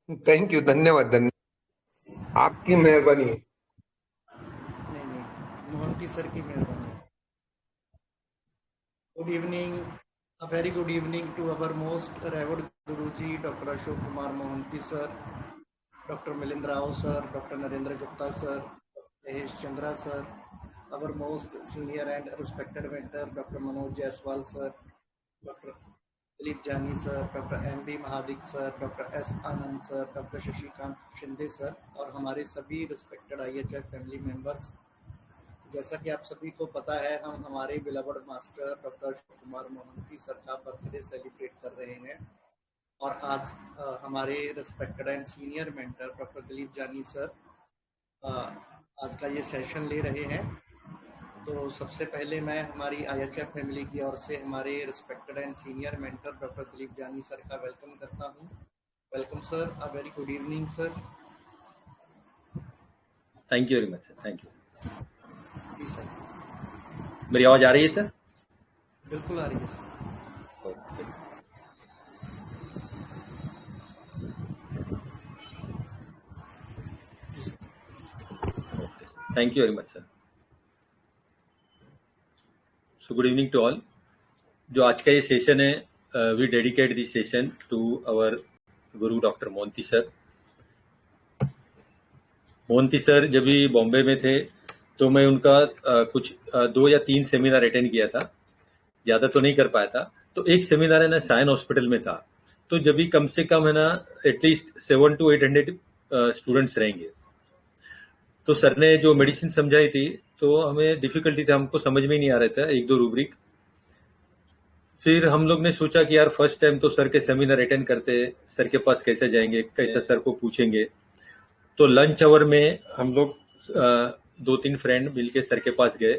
Thank you, धन्यवाद धन्यवाद, आपकी मेहरबानी। नहीं नहीं, मोहंती सर की मेहरबानी। Good evening, a very good evening to our most revered Guruji, Dr. Ashok Kumar Mohanty sir, Dr. Milind Rao sir, Dr. Narendra Gupta sir, Mahesh Chandra sir, our most senior and respected mentor, Dr. Manoj Jaiswal sir, Dr. Dilip Jani sir, Dr. M.B. Mahadik sir, Dr. S. Anand sir, Dr. Shashikant Shinde sir और हमारे सभी respected IHF family members। जैसा कि आप सभी को पता है, हम हमारे beloved master doctor Ashok Kumar Mohanty sir का बर्थडे सेलिब्रेट कर रहे हैं और आज हमारे respected and senior mentor doctor Dilip Jani sir आज का ये सेशन ले रहे हैं। तो सबसे पहले मैं हमारी IHF फैमिली की ओर से हमारे respected and senior mentor doctor Dilip Jani sir का वेलकम करता हूँ। Welcome sir, a very good evening sir. Thank you very much sir, thank you. जी सर, मेरी आवाज आ रही है सर? बिल्कुल आ रही है sir. Thank you very much sir. So good evening to all. जो आज का ये सेशन है, we dedicate this session to our guru doctor Mohanty sir. Mohanty sir जब भी बॉम्बे में थे तो मैं उनका कुछ 2 या 3 सेमिनार अटेंड किया था, ज़्यादा तो नहीं कर पाया था। तो एक सेमिनार है ना सायन हॉस्पिटल में था, तो जब भी कम से कम है ना एटलीस्ट 700 to 800 स्टूडेंट्स रहेंगे। तो सर ने जो मेडिसिन समझाई थी तो हमें डिफिकल्टी था, हमको समझ में नहीं आ रहा था 1-2 रूब्रिक। फिर हम लोग ने सोचा कि यार फर्स्ट टाइम तो सर के सेमिनार अटेंड करते, सर के पास कैसे जाएंगे, कैसे सर को पूछेंगे। तो लंच आवर में हम लोग 2-3 फ्रेंड मिलके सर के पास गए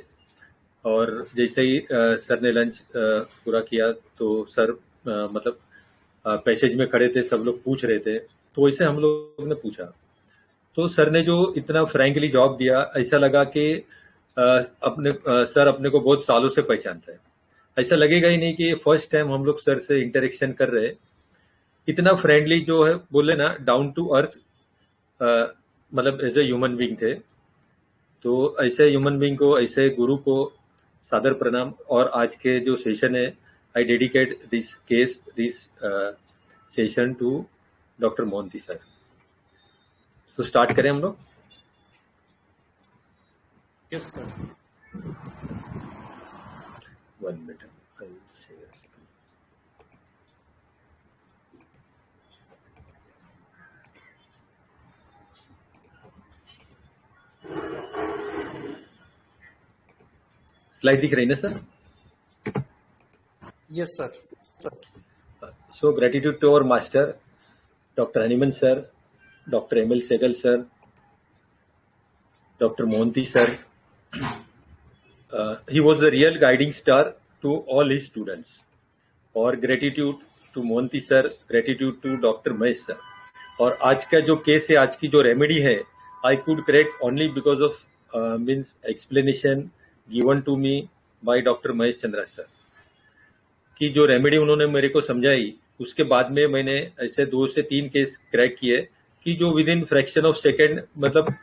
और जैसे ही सर ने लंच पूरा किया तो सर मतलब पैसेज में खड़े थे, सब लोग पूछ रहे थे, तो वैसे हम लोग ने पूछा तो सर ने जो इतना फ्रैंकली जवाब दिया, ऐसा लगा कि सर अपने को बहुत सालों से पहचानता है। ऐसा लगेगा ही नहीं कि फर्स्ट टाइम हम लोग सर से इंटरेक्शन कर रहे। इतना फ्रेंडली जो है बोले ना, डाउन टू अर्थ, मतलब एज ए ह्यूमन बीइंग थे। तो ऐसे ह्यूमन बीइंग को, ऐसे गुरु को सादर प्रणाम। और आज के जो सेशन है, I dedicate this session to doctor Mohanty sir. तो स्टार्ट करें हम लोग। Yes sir. 1 मिनट। स्लाइड दिख रही ना sir? Yes sir. So gratitude to our master, Dr. Haniman sir, Dr. ML Segal sir, Dr. Mohanty sir. He was the real guiding star to all his students. और gratitude to Mohanty sir, gratitude to Dr. Mahesh sir. और आज का जो case है, आज की जो remedy है, I could correct only because of means explanation given to me by Dr. Mahesh Chandra sir. कि जो रेमेडी उन्होंने मेरे को समझाई, उसके बाद में मैंने ऐसे 2 से 3 केस क्रैक किए कि जो with in fraction of second, मतलब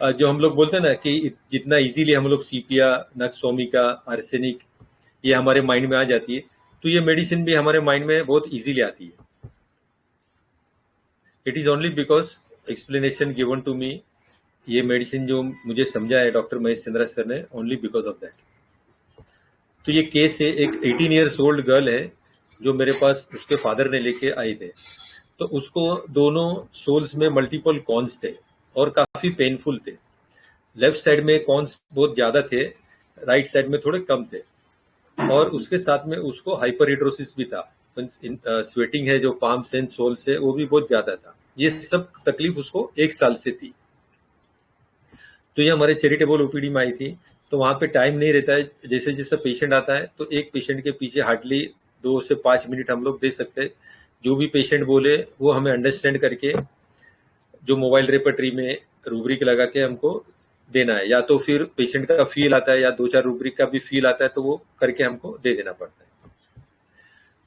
जो हम लोग बोलते हैं ना कि जितना इजीली हम लोग सीपिया, नक्सोमिका, आर्सेनिक ये हमारे माइंड में आ जाती है, तो ये मेडिसिन भी हमारे माइंड में बहुत इजीली आती है। It is only because explanation given to me. ये मेडिसिन जो मुझे समझा है डॉक्टर महेश चंद्रा सर ने, ओनली बिकॉज ऑफ दैट। तो ये केस है, एक 18 ईयर्स ओल्ड गर्ल है जो मेरे पास उसके फादर ने लेके आए थे। तो उसको दोनों सोल्स में मल्टीपल कॉन्स थे और काफी पेनफुल थे। लेफ्ट साइड में कॉन्स बहुत ज्यादा थे, राइट साइड में थोड़े कम थे। और उसके साथ में उसको हाइपरहिड्रोसिस भी था, स्वेटिंग है जो पाम्स एंड सोल से, वो भी बहुत ज्यादा था। ये सब तकलीफ उसको 1 साल से थी। तो ये हमारे चैरिटेबल ओपीडी में आई थी। तो वहां पे टाइम नहीं रहता है, जैसे जैसे पेशेंट आता है तो एक पेशेंट के पीछे हार्डली 2 से 5 मिनट हम लोग दे सकते हैं। जो भी पेशेंट बोले वो हमें अंडरस्टैंड करके जो मोबाइल रेपर्टरी में रूब्रिक लगा के हमको देना है, या तो फिर पेशेंट का फील आता है या 2-4 रूब्रिक का भी फील आता है तो वो करके हमको दे देना पड़ता है।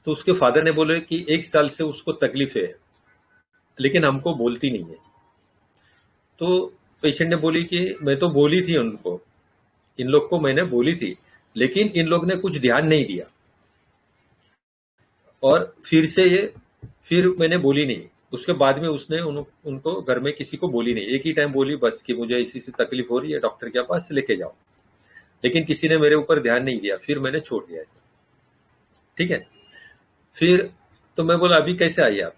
तो उसके फादर ने बोले कि 1 साल से उसको तकलीफ है, लेकिन हमको बोलती नहीं है। तो पेशेंट ने बोली कि मैं तो बोली थी उनको, इन लोग को मैंने बोली थी, लेकिन इन लोग ने कुछ ध्यान नहीं दिया, और फिर मैंने बोली नहीं। उसके बाद में उसने उनको घर में किसी को बोली नहीं, एक ही टाइम बोली बस कि मुझे इसी से तकलीफ हो रही है, डॉक्टर के पास लेके जाओ। लेकिन किसी ने मेरे ऊपर ध्यान नहीं दिया, फिर मैंने छोड़ दिया इसे। ठीक है। फिर तो मैं बोला अभी कैसे आई आप?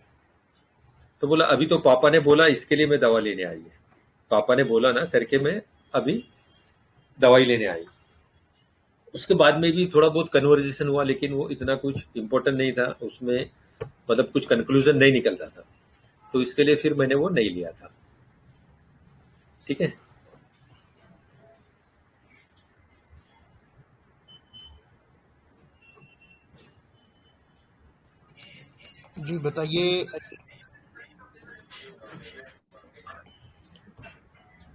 तो बोला अभी तो पापा ने बोला इसके लिए मैं दवा लेने आई है, पापा ने बोला ना करके मैं अभी दवाई लेने आई। उसके बाद में भी थोड़ा बहुत कन्वर्जेशन हुआ, लेकिन वो इतना कुछ इम्पोर्टेंट नहीं था उसमें, मतलब कुछ कंक्लूजन नहीं निकल रहा था, तो इसके लिए फिर मैंने वो नहीं लिया था। ठीक है। जी बताइए।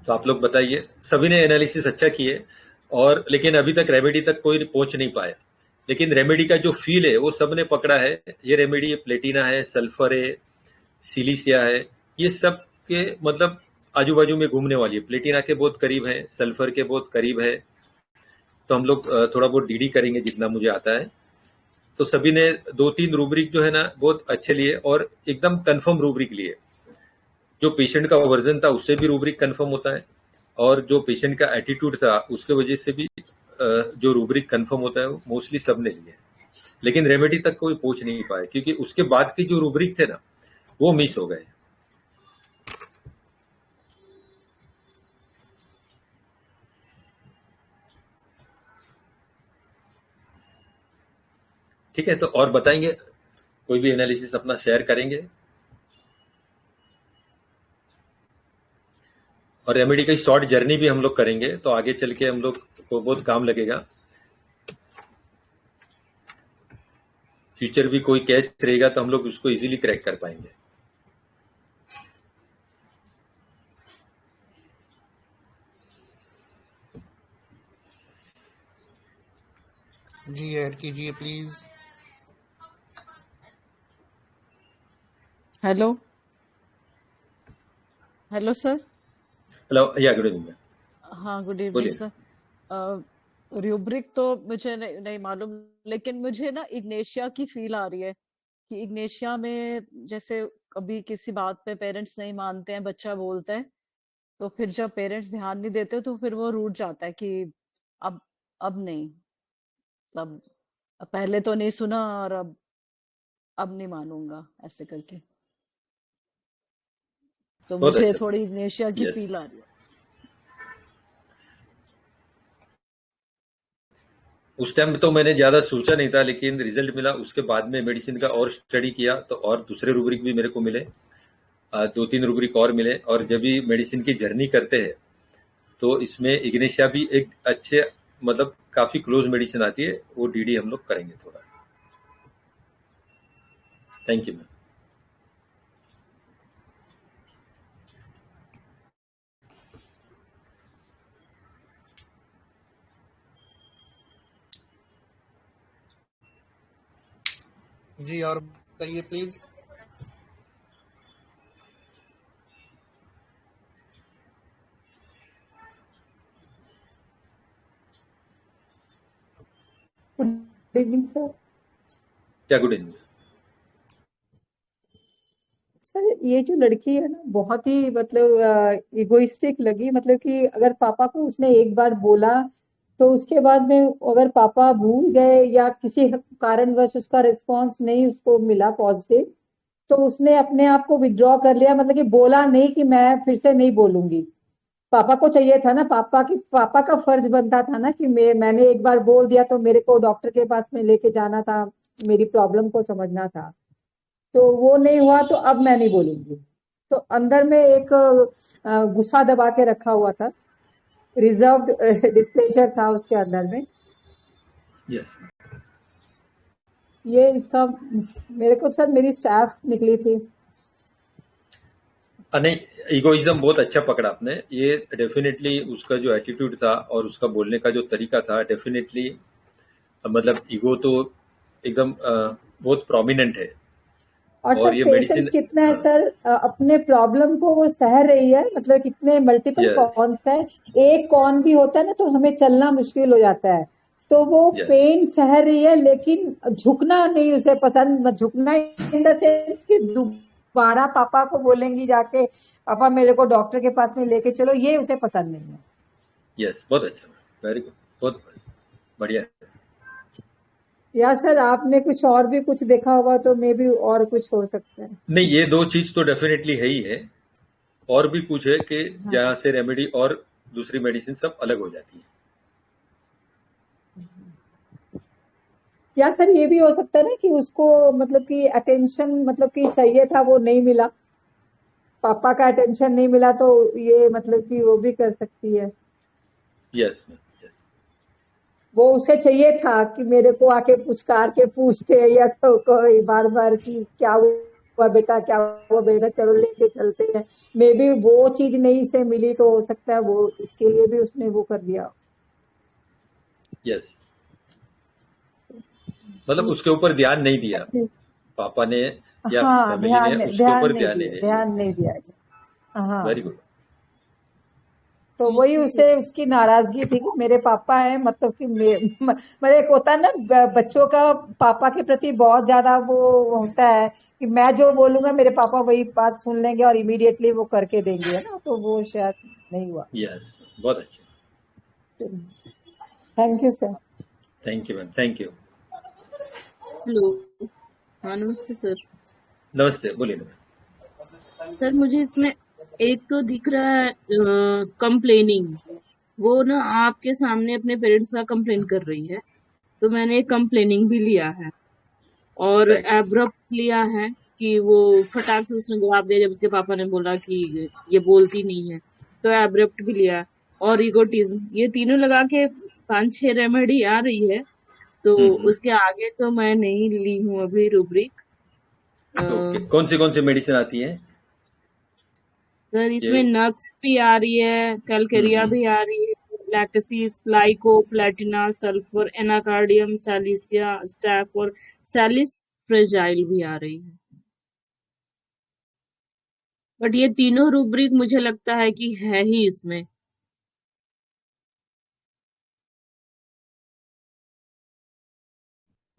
तो आप लोग बताइए, सभी ने एनालिसिस अच्छा किए, और लेकिन अभी तक रेमेडी तक कोई पहुंच नहीं पाया। लेकिन रेमेडी का जो फील है वो सब ने पकड़ा है। ये रेमेडी प्लेटिना है, सल्फर है, सिलिसिया है, ये सब के मतलब आजू बाजू में घूमने वाली है। प्लेटिना के बहुत करीब है, सल्फर के बहुत करीब है। तो हम लोग थोड़ा बहुत डीडी करेंगे जितना मुझे आता है। तो सभी ने 2-3 रूब्रिक जो है ना बहुत अच्छे लिए, और एकदम कंफर्म रूब्रिक लिए। जो पेशेंट का वर्जन था उससे भी रूब्रिक कंफर्म होता है, और जो पेशेंट का एटीट्यूड था उसके वजह से भी जो रूब्रिक कंफर्म होता है वो मोस्टली सब ने लिए। लेकिन रेमेडी तक कोई पहुंच नहीं पाए, क्योंकि उसके बाद के जो रूब्रिक थे ना वो मिस हो गए। ठीक है। तो और बताएंगे, कोई भी एनालिसिस अपना शेयर करेंगे, और रेमेडी की शॉर्ट जर्नी भी हम लोग करेंगे, तो आगे चल के हम लोग को बहुत काम लगेगा। फ्यूचर भी कोई केस रहेगा तो हम लोग उसको इजीली क्रैक कर पाएंगे। जी ऐड कीजिए please. Hello. Hello sir. Hello, yeah good evening. हाँ, गुड इवनिंग बोलिए। सर। रूब्रिक तो मुझे नहीं मालूम, लेकिन मुझे ना इग्नेशिया की फील आ रही है कि इग्नेशिया में जैसे कभी किसी बात पे पेरेंट्स नहीं मानते हैं, बच्चा बोलता है, तो फिर जब पेरेंट्स ध्यान नहीं देते तो फिर वो रूठ जाता है कि अब अब नहीं, अब पहले तो नहीं सुना और अब नहीं मानूंगा, ऐसे करके। तो बहुत मुझे अच्छा। थोड़ी इग्नेशिया की यस, फील आ रही है। उस टाइम तो मैंने ज्यादा सोचा नहीं था, लेकिन रिजल्ट मिला उसके बाद में मेडिसिन का और स्टडी किया तो और दूसरे रूब्रिक भी मेरे को मिले, 2-3 रूब्रिक और मिले। और जब भी मेडिसिन की जर्नी करते हैं तो इसमें इग्नेशिया भी एक अच्छे, मतलब काफी क्लोज मेडिसिन आती है, वो डीडी हम लोग करेंगे थोड़ा। Thank you ma'am. जी और बताइए प्लीज। Good evening sir. क्या गुड इवनिंग। सर ये जो लड़की है ना बहुत ही मतलब इगोइस्टिक लगी, मतलब कि अगर पापा को उसने एक बार बोला तो उसके बाद में अगर पापा भूल गए या किसी कारणवश उसका रिस्पांस नहीं उसको मिला पॉजिटिव, तो उसने अपने आप को विड्रॉ कर लिया, मतलब कि बोला नहीं कि मैं फिर से नहीं बोलूंगी। पापा को चाहिए था ना, पापा का फर्ज बनता था ना कि मैंने एक बार बोल दिया तो मेरे को डॉक्टर के पास में लेके जाना था, मेरी प्रॉब्लम को समझना था। तो वो नहीं हुआ तो अब मैं नहीं बोलूंगी। तो अंदर में एक गुस्सा दबा के रखा हुआ था, रिजर्व्ड डिस्प्लेजर था उसके अंदर में। यस। ये इसका मेरे को सर मेरी स्टाफ निकली थी। नहीं, इगोइज्म बहुत अच्छा पकड़ा आपने। ये डेफिनेटली उसका जो एटीट्यूड था और उसका बोलने का जो तरीका था, डेफिनेटली मतलब ईगो तो एकदम बहुत प्रोमिनेंट है। और सर और ये पेशेंस मेडिसिन, कितना है हाँ, सर, अपने प्रॉब्लम को वो सह रही है, मतलब कितने मल्टीपल यस कॉन्स है, एक कॉन भी होता है ना तो हमें चलना मुश्किल हो जाता है, तो वो यस पेन सह रही है लेकिन झुकना नहीं उसे पसंद, झुकना इन द सेंस कि दोबारा पापा को बोलेंगी जाके पापा मेरे को डॉक्टर के पास में लेके चलो, ये उसे पसंद नहीं है। यस, बहुत अच्छा, वेरी गुड, बहुत बढ़िया। या सर आपने कुछ और भी कुछ देखा होगा तो मे भी और कुछ हो सकता है। नहीं, ये दो चीज तो डेफिनेटली है ही है, और भी कुछ है कि हाँ जहाँ से रेमेडी और दूसरी मेडिसिन सब अलग हो जाती है। या सर ये भी हो सकता है ना कि उसको मतलब कि अटेंशन मतलब कि चाहिए था वो नहीं मिला, पापा का अटेंशन नहीं मिला, तो ये मतलब कि वो भी कर सकती है। यस मैम, यस, वो उसे चाहिए था कि मेरे को आके पुचकार के पूछते या सब कोई बार बार कि क्या हुआ बेटा, क्या हुआ बेटा, चलो लेके चलते हैं, मे बी वो चीज नहीं से मिली तो हो सकता है वो इसके लिए भी उसने वो कर दिया। यस, मतलब उसके ऊपर ध्यान नहीं दिया अपने पापा ने या हाँ फैमिली ने, उसके ऊपर ध्यान नहीं दिया। ध्यान नहीं दिया गया। वेरी हाँ गुड। तो वही उसे उसकी नाराजगी थी कि मेरे पापा है, मतलब कि मतलब एक होता है ना बच्चों का पापा के प्रति बहुत ज्यादा वो होता है कि मैं जो बोलूंगा मेरे पापा वही बात सुन लेंगे और इमीडिएटली वो करके देंगे, है ना, तो वो शायद नहीं हुआ। यस, बहुत अच्छा, चलिए, thank you sir. Thank you ma'am, thank you. Hello. हाँ नमस्ते सर। नमस्ते, बोलिए मैम। सर मुझे इसमें एक तो दिख रहा है कंप्लेनिंग, वो ना आपके सामने अपने पेरेंट्स का कंप्लेन कर रही है, तो मैंने कंप्लेनिंग भी लिया है और राइट, एब्रप्ट लिया है कि वो फटाक से उसने जवाब दिया जब उसके पापा ने बोला कि ये बोलती नहीं है, तो एब्रप्ट भी लिया है और इगोटिज्म, ये तीनों लगा के 5-6 रेमेडी आ रही है, तो उसके आगे तो मैं नहीं ली हूँ अभी रूब्रिक। ओके, कौन सी मेडिसिन आती है सर ये? इसमें नक्स भी आ रही है, कैलकेरिया भी आ रही है, lachesis, lyco, platina, sulphur, anacardium, silicea, staph और सैलिस फ्रेजाइल भी आ रही है। बट ये तीनों रूब्रिक मुझे लगता है कि है ही इसमें।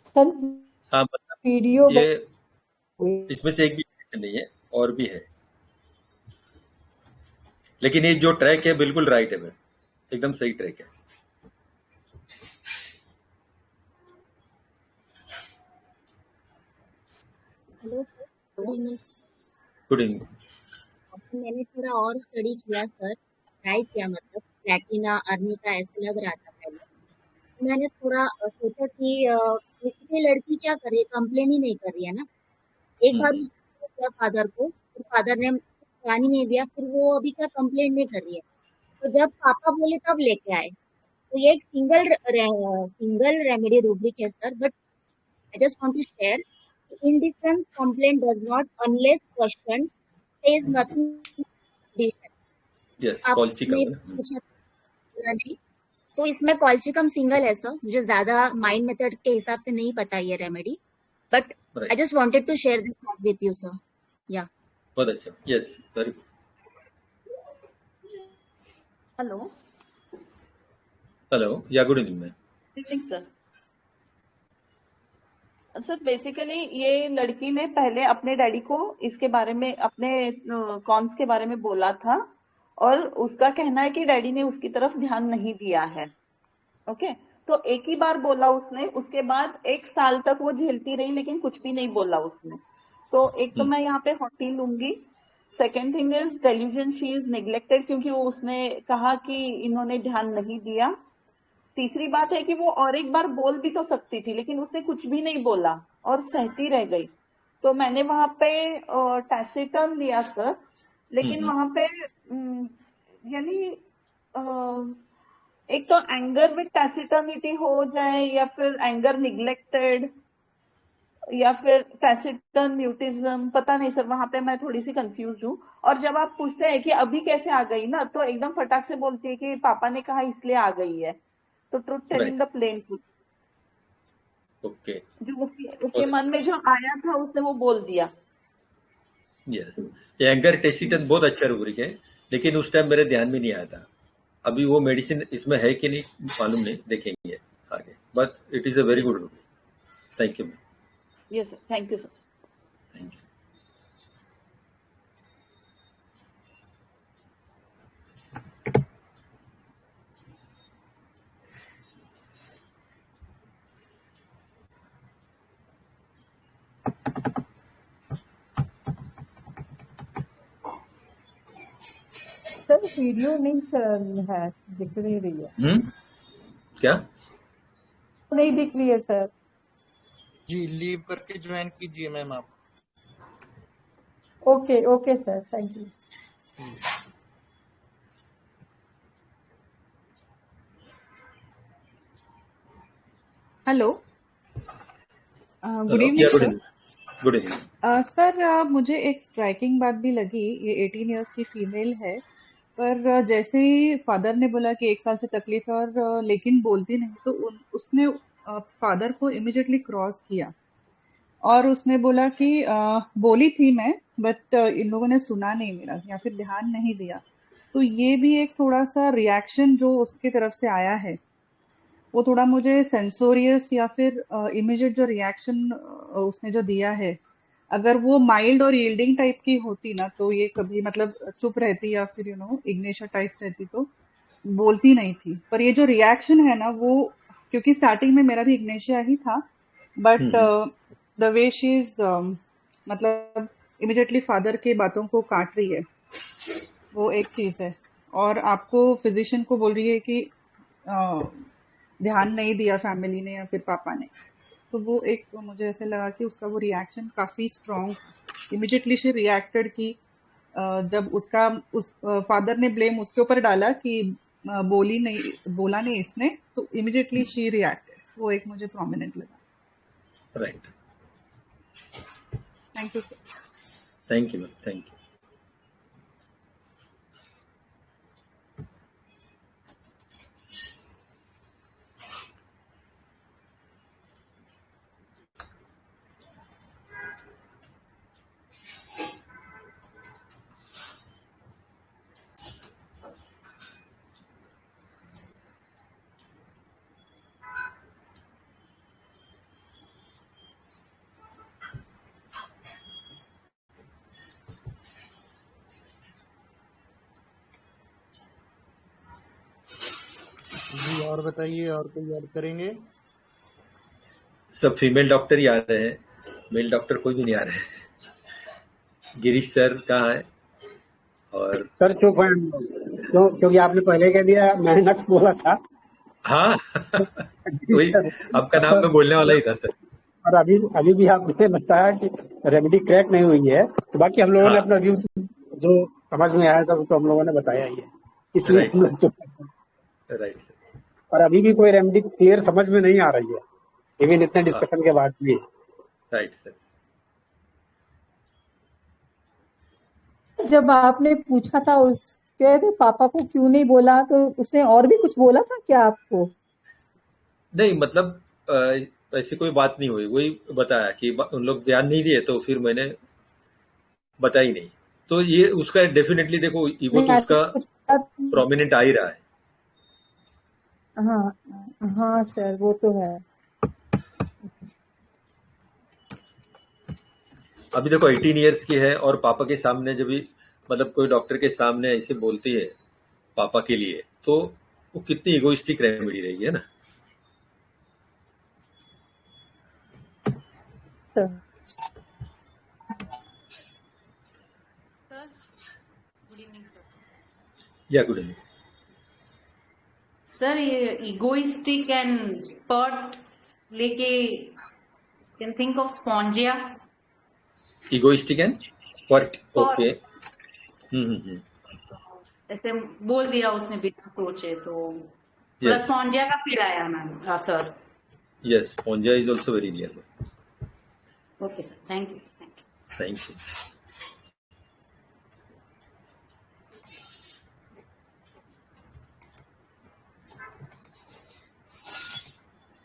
सर हाँ, मतलब वीडियो ये इसमें से एक भी मेडिसिन नहीं है, और भी है, लेकिन ये जो ट्रैक है बिल्कुल राइट है मैम, एकदम सही ट्रैक है। Hello sir, good evening. Good evening. मैंने थोड़ा और स्टडी किया सर, ट्राई किया, मतलब प्लैटिना अर्निका ऐसे लग रहा था पहले। तो मैंने थोड़ा सोचा कि बेसिकली लड़की क्या कर रही है, कंप्लेन ही नहीं कर रही है ना। एक बार उसने किया फादर को, फिर फादर ने ध्यान ही नहीं दिया, फिर वो अभी क्या कंप्लेन नहीं कर रही है। तो जब पापा बोले तब लेके आए, तो ये एक सिंगल रेमेडी रूब्रिक है sir, but I just want to share indifference complaint does not unless questioned says nothing condition। Yes, आपने कॉल्चिकम है ना। पूछा था नहीं, तो इसमें कॉल्चिकम सिंगल है सर, मुझे ज्यादा माइंड मेथड के हिसाब से नहीं पता ये remedy, but I right, just wanted to share this thought with you sir. Yeah बहुत अच्छा, yes, very good. Hello. Hello, yeah good evening ma'am. Evening sir. Sir basically ये लड़की ने पहले अपने डैडी को इसके बारे में, अपने कॉन्स के बारे में बोला था, और उसका कहना है कि डैडी ने उसकी तरफ ध्यान नहीं दिया है। ओके, तो एक ही बार बोला उसने, उसके बाद 1 साल तक वो झेलती रही लेकिन कुछ भी नहीं बोला उसने। तो एक तो मैं यहाँ पे हॉटी लूंगी। Second thing is delusion, she is neglected, क्योंकि वो उसने कहा कि इन्होंने ध्यान नहीं दिया। तीसरी बात है कि वो और एक बार बोल भी तो सकती थी लेकिन उसने कुछ भी नहीं बोला और सहती रह गई। तो मैंने वहां पे टैसिटर्न लिया सर, लेकिन वहां पे यानी एक तो एंगर विद टैसिटर्निटी हो जाए, या फिर एंगर निग्लेक्टेड, या फिर टैसिटर्न म्यूटिज्म, पता नहीं सर, वहां पे मैं थोड़ी सी कंफ्यूज हूँ। और जब आप पूछते हैं कि अभी कैसे आ गई ना, तो एकदम फटाक से बोलती है कि पापा ने कहा इसलिए आ गई है। तो truth telling the plain truth, okay, जो उसके मन में जो आया था उसने वो बोल दिया। यस, ये एंगर टेसिटन बहुत अच्छा रूब्रिक है, लेकिन उस टाइम मेरे ध्यान में नहीं आया था। अभी वो मेडिसिन इसमें है कि नहीं मालूम नहीं, देखेंगे आगे, but it is a very good rubric. Thank you ma'am. Yes sir, thank you sir. Thank you. Sir video नहीं चल है, दिख नहीं रही है। क्या? नहीं दिख रही है सर। जी लीव करके ज्वाइन कीजिए मैम आप। Okay okay sir, thank you. Hello, good yeah evening good sir. Evening. Good evening. Sir मुझे एक स्ट्राइकिंग बात भी लगी, ये 18 इयर्स की फीमेल है, पर जैसे ही फादर ने बोला कि 1 साल से तकलीफ है और लेकिन बोलती नहीं, तो उसने फादर को इमिडिएटली क्रॉस किया और उसने बोला कि बोली थी मैं, बट इन लोगों ने सुना नहीं मेरा या फिर ध्यान नहीं दिया। तो ये भी एक थोड़ा सा रिएक्शन जो उसकी तरफ से आया है, वो थोड़ा मुझे सेंसोरियस या फिर इमीडिएट जो रिएक्शन उसने जो दिया है, अगर वो माइल्ड और यील्डिंग टाइप की होती ना, तो ये कभी मतलब चुप रहती या फिर इग्नेशिया टाइप रहती तो बोलती नहीं थी। पर ये जो रिएक्शन है ना, वो क्योंकि स्टार्टिंग में मेरा भी इग्नेशिया ही था, but the way she is मतलब इमिडिएटली फादर के बातों को काट रही है, वो एक चीज है। और आपको फिजिशियन को बोल रही है कि ध्यान नहीं दिया फैमिली ने या फिर पापा ने, तो वो एक मुझे ऐसे लगा कि उसका वो रिएक्शन काफी स्ट्रॉन्ग, इमिडिएटली शी रिएक्टेड कि जब उसका उस फादर ने ब्लेम उसके ऊपर डाला कि बोला नहीं इसने, तो इमिडिएटली शी रिएक्टेड, वो एकमुझे प्रोमिनेंट लगा। Right, thank you sir. Thank you ma'am, thank you. जी और बताइए, और कोई ऐड करेंगे? सब फीमेल डॉक्टर ही आ रहे हैं, मेल डॉक्टर कोई भी नहीं आ रहे हैं। गिरीश सर कहाँ है? और सर चुप है क्योंकि आपने पहले कह दिया, मैंने नेक्स्ट बोला था। हाँ वही आपका नाम मैं बोलने वाला ही था सर। और अभी भी आपने बताया कि रेमेडी क्रैक नहीं हुई है, तो बाकी हम लोगों ने अपना व्यू जो समझ में आया था वो तो हम लोगों ने बताया ही है, इसलिए हम लोग राइट। और अभी भी कोई रेमेडी क्लियर समझ में नहीं आ रही है, इवन इतने डिस्कशन के बाद भी। Right sir. जब आपने पूछा था उसके तो पापा को क्यों नहीं बोला, तो उसने और भी कुछ बोला था क्या आपको? नहीं, मतलब ऐसी कोई बात नहीं हुई, वही बताया कि उन लोग ध्यान नहीं दिए, तो फिर मैंने बताई नहीं। तो ये उसका डेफिनेटली देखो ईगो तो उसका प्रोमिनेंट आ ही रहा है। हाँ हाँ सर, वो तो है। अभी देखो 18 इयर्स की है और पापा के सामने जब भी मतलब कोई डॉक्टर के सामने ऐसे बोलती है पापा के लिए, तो वो कितनी इगोइस्टिक रेमेडी रहेगी, है ना? Sir good evening sir. या गुड इवनिंग सर। ये इगोइस्टिक एंड पर्ट लेके can think of spongia. Egoistic and pert, okay. ऐसे बोल दिया उसने बिना सोचे, तो थोड़ा स्पॉन्जिया का फील आया ma'am sir. Yes, Spongia is also very near. Okay sir, thank you sir, thank you.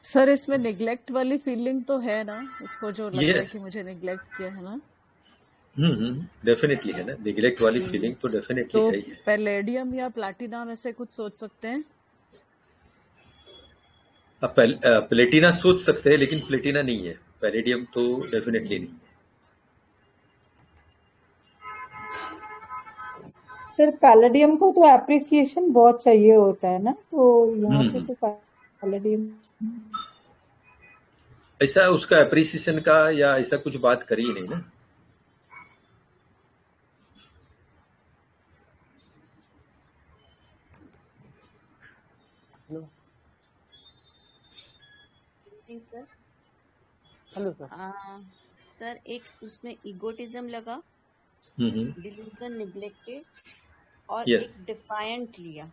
Sir इसमें निग्लेक्ट वाली फीलिंग तो है ना, इसको जो लगता है कि मुझे निग्लेक्ट किया है ना? डेफिनेटली है ना, निगलेक्ट वाली फीलिंग तो डेफिनेटली तो है ही है। पैलेडियम या प्लैटिना में से कुछ सोच सकते हैं? अब प्लेटिना सोच सकते हैं, लेकिन प्लेटिना नहीं है, पैलेडियम तो डेफिनेटली नहीं है। सर पैलेडियम को तो एप्रिसिएशन बहुत चाहिए होता है ना, तो यहाँ पे तो पैलेडियम ऐसा उसका एप्रिसिएशन का या ऐसा कुछ बात करी ही नहीं ना। Sir hello sir. सर एक उसमें इगोटिज्म लगा, डिल्यूजन निग्लेक्टेड, और Yes. एक डिफायंट लिया,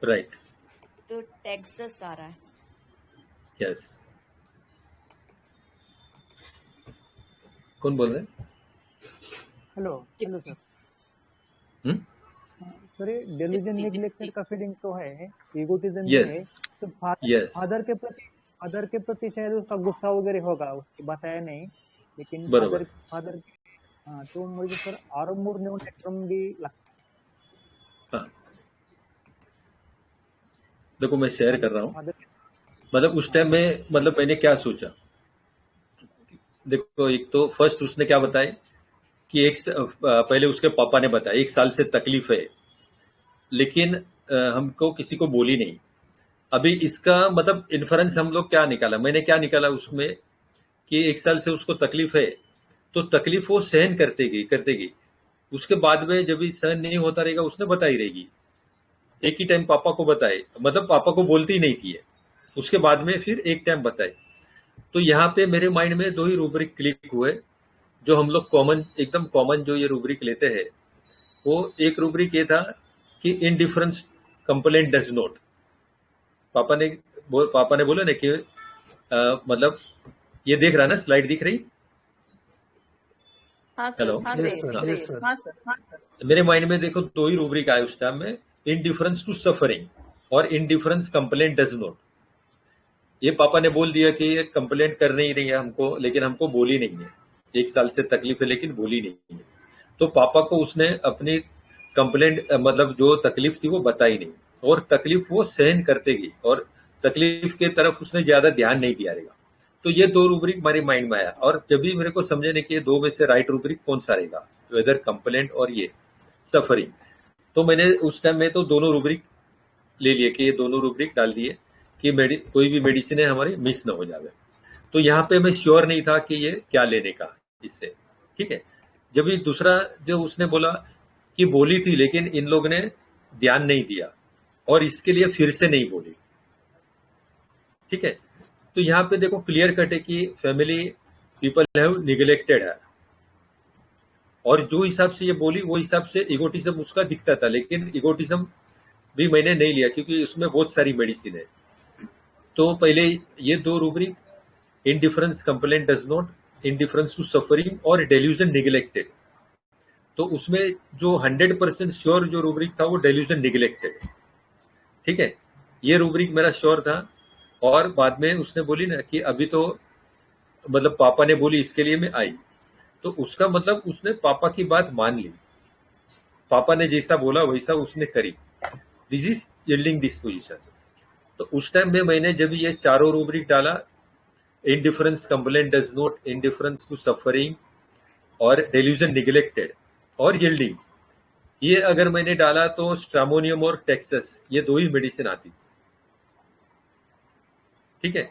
राइट, तो टेक्सास आ रहा है। यस। कौन बोल रहे हैं? Hello hello sir. Hmm? Sir ये डेल्यूजन निग्लेक्टेड का फीलिंग तो है, इगोटिज्म Yes. है, तो Yes. फादर के प्रति शायद उसका गुस्सा वगैरह होगा, उसकी बताया नहीं, लेकिन बरोबर. फादर हाँ, तो मुझे सर आरंभूर नेऊन एक्ट्रम भी लगता हाँ, देखो मैं शेयर कर रहा हूँ, फादर। मतलब उस टाइम में मतलब मैंने क्या सोचा। देखो एक तो फर्स्ट उसने क्या बताया कि पहले उसके पापा ने बताया 1 साल से तकलीफ है, लेकिन हमको किसी को बोली नहीं। अभी इसका मतलब इन्फरेंस हम लोग क्या निकाला, मैंने क्या निकाला उसमें कि 1 साल से उसको तकलीफ है, तो तकलीफ वो सहन करतेगी, उसके बाद में जब भी सहन नहीं होता रहेगा उसने बताई रहेगी। एक ही टाइम पापा को बताए, मतलब पापा को बोलती ही नहीं थी, उसके बाद में फिर एक टाइम बताए। तो यहाँ पे मेरे माइंड में 2 ही रूब्रिक क्लिक हुए, जो हम लोग एकदम कॉमन जो ये रूब्रिक लेते हैं। वो एक रूब्रिक ये था कि इनडिफरेंस कंप्लेंट डज नॉट। पापा ने बोला ना कि मतलब ये देख रहा ना, स्लाइड दिख रही? हाँ सर, हेलो, हाँ Yes, sir, sir. Yes, sir. हाँ सर, हाँ सर। मेरे माइंड में देखो 2 ही रूब्रिक आए उस टाइम में, इनडिफरेंस टू सफरिंग और इनडिफरेंस कंप्लेंट डज नॉट। ये पापा ने बोल दिया कि ये कंप्लेंट कर नहीं रही है हमको, लेकिन हमको बोली नहीं है। 1 साल से तकलीफ है लेकिन बोली नहीं है। तो पापा को उसने अपनी कंप्लेंट मतलब जो तकलीफ थी वो बताई नहीं, और तकलीफ वो सहन करते गई, और तकलीफ के तरफ उसने ज्यादा ध्यान नहीं दिया रहेगा। तो ये 2 रूब्रिक हमारे माइंड में आया, और जब भी मेरे को समझने कि ये 2 में से राइट रूब्रिक कौन सा रहेगा, वेदर कंप्लेंट और ये सफरिंग, तो मैंने उस टाइम में तो दोनों रूब्रिक ले लिए कि ये दोनों रूब्रिक डाल दिए कि कोई भी मेडिसिन है हमारी मिस ना हो जाए। तो यहाँ पे मैं श्योर नहीं था कि ये क्या लेने का इससे, ठीक है। जब ये दूसरा जो उसने बोला कि बोली थी लेकिन इन लोग ने ध्यान नहीं दिया, और इसके लिए फिर से नहीं बोली, ठीक है। तो यहाँ पे देखो क्लियर कट है कि फैमिली पीपल हैव निगलेक्टेड है, और जो हिसाब से ये बोली वो हिसाब से इगोटिज्म उसका दिखता था, लेकिन इगोटिज्म भी मैंने नहीं लिया क्योंकि उसमें बहुत सारी मेडिसिन है। तो पहले ये 2 rubric, indifference complaint does not, indifference to suffering और डेल्यूजन निगलेक्टेड, तो उसमें जो 100% श्योर जो रूब्रिक था वो डेल्यूजन निगलेक्टेड, ठीक है। ये रूब्रिक मेरा श्योर था, और बाद में उसने बोली ना कि अभी तो मतलब पापा ने बोली इसके लिए मैं आई, तो उसका मतलब उसने पापा की बात मान ली, पापा ने जैसा बोला वैसा उसने करी। This is yielding disposition. तो उस टाइम में मैंने जब ये चारों रूब्रिक डाला, indifference complaint does not, indifference to suffering और डेल्यूजन निगलेक्टेड और यील्डिंग, ये अगर मैंने डाला तो स्ट्रामोनियम और टेक्सस ये 2 ही मेडिसिन आती, ठीक है।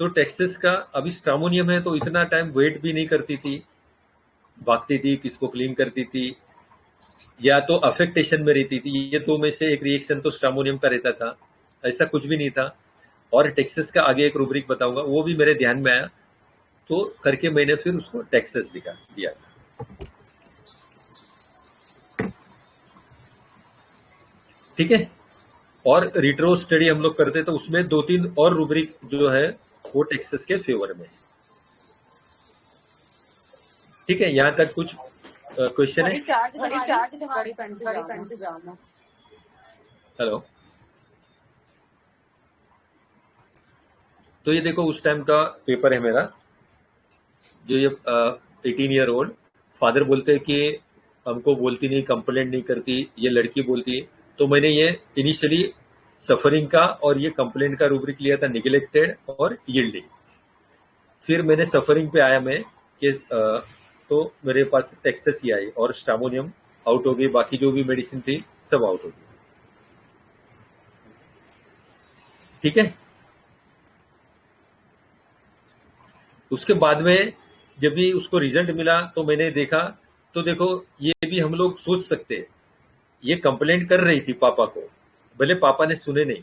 तो टेक्सस का अभी स्ट्रामोनियम है तो इतना टाइम वेट भी नहीं करती थी, भागती थी, किसको क्लीन करती थी, या तो अफेक्टेशन में रहती थी। ये 2 में से एक रिएक्शन तो स्ट्रामोनियम का रहता था, ऐसा कुछ भी नहीं था। और टेक्सस का आगे एक रूब्रिक बताऊंगा, वो भी मेरे ध्यान में आया, तो करके मैंने फिर उसको टेक्सस दिया था, ठीक है। और रिट्रो स्टडी हम लोग करते तो उसमें 2-3 और रूब्रिक जो है वो टेक्सस के फेवर में, ठीक है। यहाँ तक कुछ क्वेश्चन है? हेलो, तो ये देखो उस टाइम का पेपर है मेरा, जो ये 18 ईयर ओल्ड फादर बोलते हैं कि हमको बोलती नहीं, कंप्लेंट नहीं करती, ये लड़की बोलती है। तो मैंने ये इनिशियली सफरिंग का और ये कंप्लेंट का रूब्रिक लिया था, निगलेक्टेड और यील्डिंग। फिर मैंने सफरिंग पे आया मैं कि तो मेरे पास टेक्सस ही आई और स्टामोनियम आउट हो गई, बाकी जो भी मेडिसिन थी सब आउट हो गई। ठीक है। उसके बाद में जब भी उसको रिजल्ट मिला तो मैंने देखा, तो देखो ये भी हम लोग सोच सकते हैं, ये कंप्लेंट कर रही थी पापा को, भले पापा ने सुने नहीं,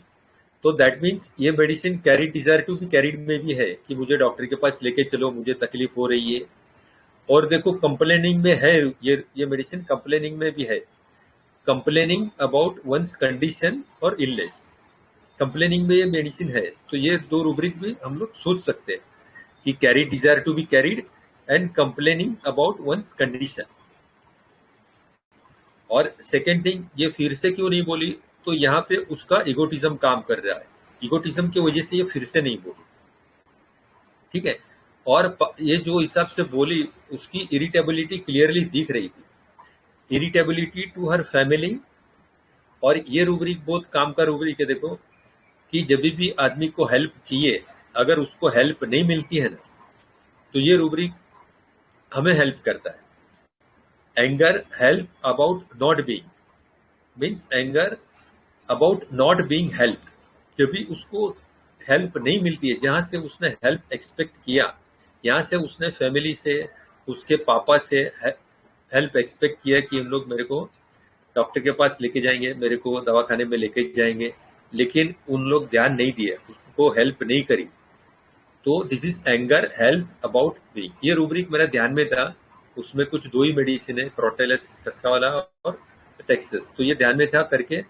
तो दैट मीन्स ये मेडिसिन कैरी डिजायर टू भी कैरिड में भी है कि मुझे डॉक्टर के पास लेके चलो, मुझे तकलीफ हो रही है। और देखो कंप्लेनिंग में है, ये मेडिसिन कंप्लेनिंग में भी है, कंप्लेनिंग अबाउट वंस कंडीशन और इलनेस, कंप्लेनिंग में ये मेडिसिन है। तो ये दो रूब्रिक भी हम लोग सोच सकते हैं कि carry desire to be carried and complaining about one's condition. और सेकेंड थिंग, ये फिर से क्यों नहीं बोली, तो यहाँ पे उसका इगोटिज्म काम कर रहा है, इगोटिज्म की वजह से ये फिर से नहीं बोली। ठीक है। और ये जो हिसाब से बोली उसकी इरिटेबिलिटी क्लियरली दिख रही थी, इरिटेबिलिटी टू हर फैमिली। और ये रूब्रिक बहुत काम का रूब्रिक है। देखो कि जब भी आदमी को हेल्प चाहिए, अगर उसको हेल्प नहीं मिलती है ना, तो ये रूब्रिक हमें हेल्प करता है। Anger help about not being, means anger about not being help. जब भी उसको हेल्प नहीं मिलती है, जहां से उसने हेल्प एक्सपेक्ट किया, यहाँ से उसने फैमिली से, उसके पापा से हेल्प एक्सपेक्ट किया कि हम लोग मेरे को डॉक्टर के पास लेके जाएंगे, मेरे को दवाखाने में लेके जाएंगे, लेकिन उन लोग ध्यान नहीं दिए, उसको हेल्प नहीं करी। तो this is anger help about being. ये रूब्रिक मेरा ध्यान में था, उसमें कुछ दो ही मेडिसिन है, क्रोटेलस कस्कावाला और टेक्सस, तो ये ध्यान में था करके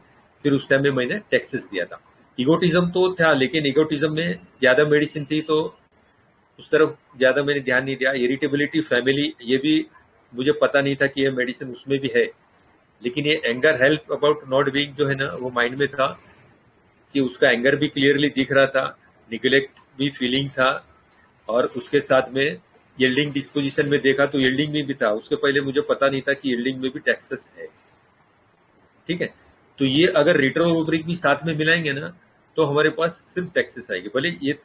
फिर उस टाइम में मैंने टेक्सस दिया था। इगोटिज्म तो था, लेकिन इगोटिज्म में ज्यादा मेडिसिन थी तो उस तरफ ज्यादा मैंने ध्यान नहीं दिया। इरिटेबिलिटी फैमिली, ये भी मुझे पता नहीं था कि ये मेडिसिन उसमें भी है, लेकिन ये anger help about not being जो है ना, वो माइंड में था कि उसका एंगर भी क्लियरली दिख रहा था, निगलेक्ट भी फीलिंग था, और उसके साथ में यील्डिंग डिस्पोजिशन में देखा तो यील्डिंग में भी था। उसके पहले मुझे पता नहीं था कि यील्डिंग में भी टेक्सस है। ठीक है। तो ये अगर रिट्रो रूब्रिक भी साथ में मिलाएंगे ना, तो हमारे पास सिर्फ टेक्सस आएगी, भले ये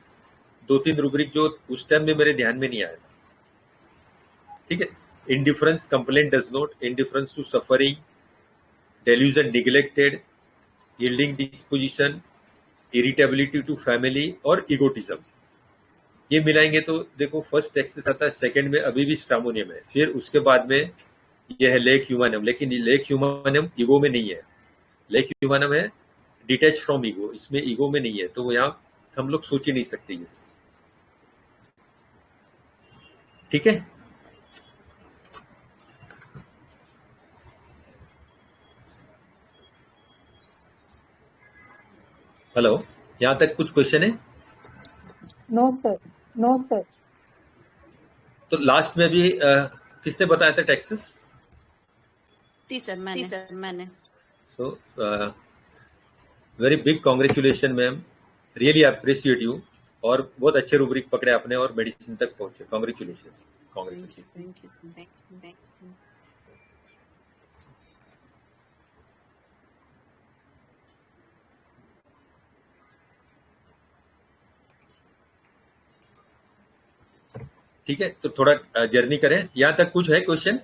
दो तीन रूब्रिक जो उस टाइम में मेरे ध्यान में नहीं आया था। ठीक है। Indifference, complaint does not, indifference to suffering, delusion neglected, yielding disposition, irritability to family और इगोटिज्म, ये मिलाएंगे तो देखो फर्स्ट टेक्सस आता है, सेकंड में अभी भी स्टामोनियम है, फिर उसके बाद में ये है लेक ह्यूमनम। लेकिन लेक ह्यूमनम ईगो में नहीं है, लेक ह्यूमनम है डिटैच फ्रॉम ईगो, इसमें ईगो में नहीं है, तो यहाँ हम लोग सोच ही नहीं सकते ये। ठीक है। हेलो, यहाँ तक कुछ क्वेश्चन है? No sir, no sir. तो लास्ट में भी किसने बताया था टेक्सस? सर मैंने। So very big congratulation ma'am, really appreciate you, और बहुत अच्छे रूब्रिक पकड़े आपने और मेडिसिन तक पहुंचे। Congratulation, congratulation. Thank you. ठीक है, तो थोड़ा जर्नी करें। यहाँ तक कुछ है क्वेश्चन?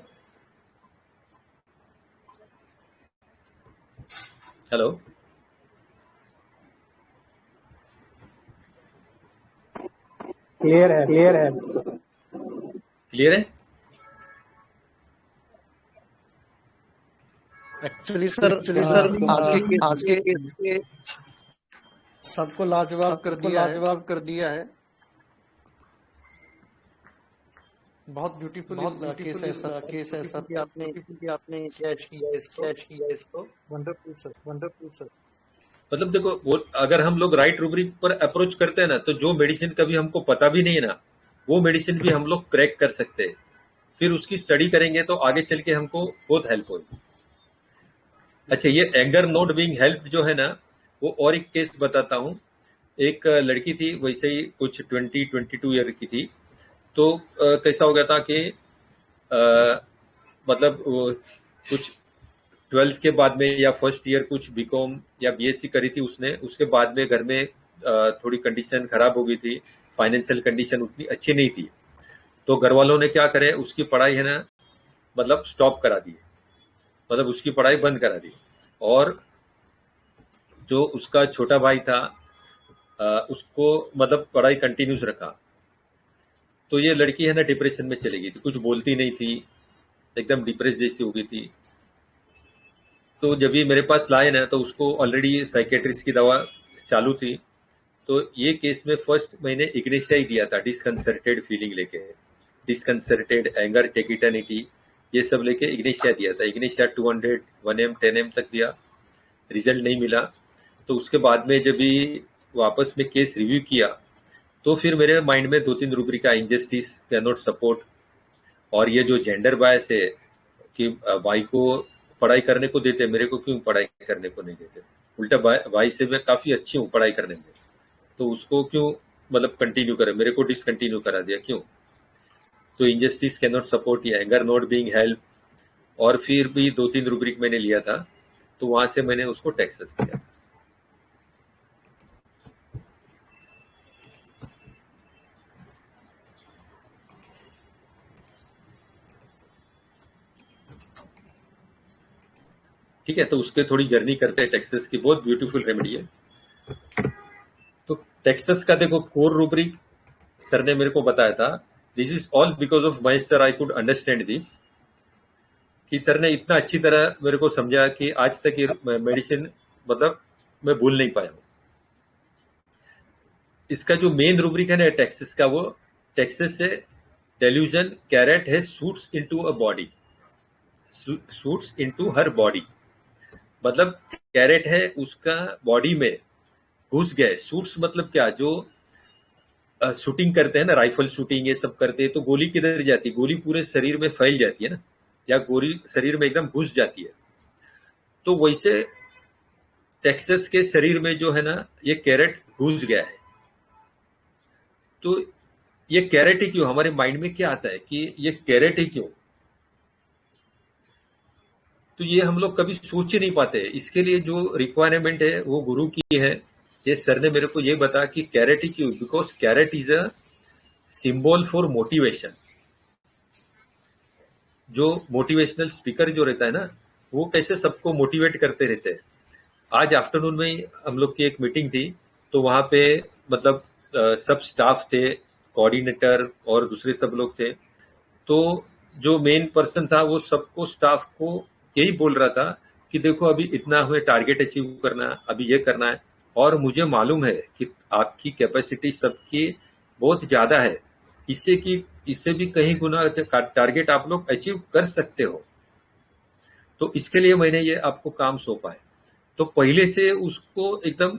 हेलो, क्लियर है, क्लियर है, क्लियर है। एक्चुअली सर आज के सबको लाजवाब कर दिया है। बहुत ब्यूटीफुल केस है सर, कि आपने कैच किया इसको। Wonderful sir. मतलब देखो, वो अगर हम लोग राइट रूब्रिक पर अप्रोच करते हैं ना, तो जो मेडिसिन कभी हमको पता भी नहीं है ना, वो मेडिसिन भी हम लोग क्रैक कर सकते हैं। फिर उसकी स्टडी करेंगे तो आगे चल के हमको बहुत हेल्प होगी। अच्छा, ये एंगर नॉट बीइंग हेल्प जो है ना, वो और एक केस बताता हूँ। एक लड़की थी, वैसे ही कुछ 22 ईयर की थी। तो कैसा हो गया था कि मतलब कुछ 12th के बाद में या फर्स्ट ईयर कुछ बीकॉम या बीएससी करी थी उसने, उसके बाद में घर में थोड़ी कंडीशन खराब हो गई थी, फाइनेंशियल कंडीशन उतनी अच्छी नहीं थी, तो घर वालों ने क्या करे, उसकी पढ़ाई है ना मतलब स्टॉप करा दी, मतलब उसकी पढ़ाई बंद करा दी। और जो उसका छोटा भाई था उसको मतलब पढ़ाई कंटिन्यूस रखा। तो ये लड़की है ना डिप्रेशन में चली गई थी, कुछ बोलती नहीं थी, एकदम डिप्रेस जैसी हो गई थी। तो जब ये मेरे पास लाए ना तो उसको ऑलरेडी साइकेट्रिस्ट की दवा चालू थी। तो ये केस में फर्स्ट मैंने इग्नेशिया ही दिया था, डिसकंसर्टेड फीलिंग लेके, डिसकंसर्टेड एंगर, टेकिटनिटी, ये सब लेके इग्नेशिया दिया था। इग्नेशिया 200 1M 10M तक दिया, रिजल्ट नहीं मिला। तो उसके बाद में जब भी वापस में केस रिव्यू किया तो फिर मेरे माइंड में 2-3 रूब्रिक का, इंजस्टिस, कैन नॉट सपोर्ट, और ये जो जेंडर बायस है कि भाई को पढ़ाई करने को देते, मेरे को क्यों पढ़ाई करने को नहीं देते, उल्टा भाई से मैं काफी अच्छी हूँ पढ़ाई करने में, तो उसको क्यों मतलब कंटिन्यू करे, मेरे को डिसकंटिन्यू करा दिया क्यों। तो इंजस्टिस, कैन नॉट सपोर्ट, या एंगर नॉट बीइंग हेल्प, और फिर भी 2-3 रूब्रिक मैंने लिया था, तो वहां से मैंने उसको टेक्सस दिया। ठीक है, तो उसके थोड़ी जर्नी करते हैं। टेक्सस की बहुत ब्यूटीफुल रेमेडी है। तो टेक्सस का देखो कोर रूब्रिक सर ने मेरे को बताया था, this is all because of my sir, I could understand this, कि सर ने इतना अच्छी तरह मेरे को समझा कि आज तक ये मेडिसिन मतलब मैं भूल नहीं पाया हूं। इसका जो मेन रूब्रिक है ना टेक्सस का, वो टेक्सस से डेल्यूजन कैरेट है suits into a body, suits into her body, मतलब कैरेट है उसका बॉडी में घुस गए। सूट्स मतलब क्या, जो शूटिंग करते हैं ना, राइफल शूटिंग ये सब करते हैं, तो गोली किधर जाती है, गोली पूरे शरीर में फैल जाती है ना, या गोली शरीर में एकदम घुस जाती है। तो वैसे टेक्सस के शरीर में जो है ना ये कैरेट घुस गया है। तो ये कैरेट ही क्यों, हमारे माइंड में क्या आता है कि ये कैरेट ही क्यों, तो ये हम लोग कभी सोच ही नहीं पाते। इसके लिए जो रिक्वायरमेंट है वो गुरु की है। ये सर ने मेरे को ये बताया कि कैरेट ही क्यों, because carrot is a symbol for motivation. जो मोटिवेशनल स्पीकर जो रहता है ना, वो कैसे सबको मोटिवेट करते रहते हैं। आज आफ्टरनून में हम लोग की एक मीटिंग थी, तो वहां पे मतलब सब स्टाफ थे, कोऑर्डिनेटर और दूसरे सब लोग थे। तो जो मेन पर्सन था वो सबको, स्टाफ को यही बोल रहा था कि देखो अभी इतना हमें टारगेट अचीव करना, अभी ये करना है, और मुझे मालूम है कि आपकी कैपेसिटी सबकी बहुत ज्यादा है, इससे भी कहीं गुना टारगेट आप लोग अचीव कर सकते हो। तो इसके लिए मैंने ये आपको काम सौंपा है। तो पहले से उसको एकदम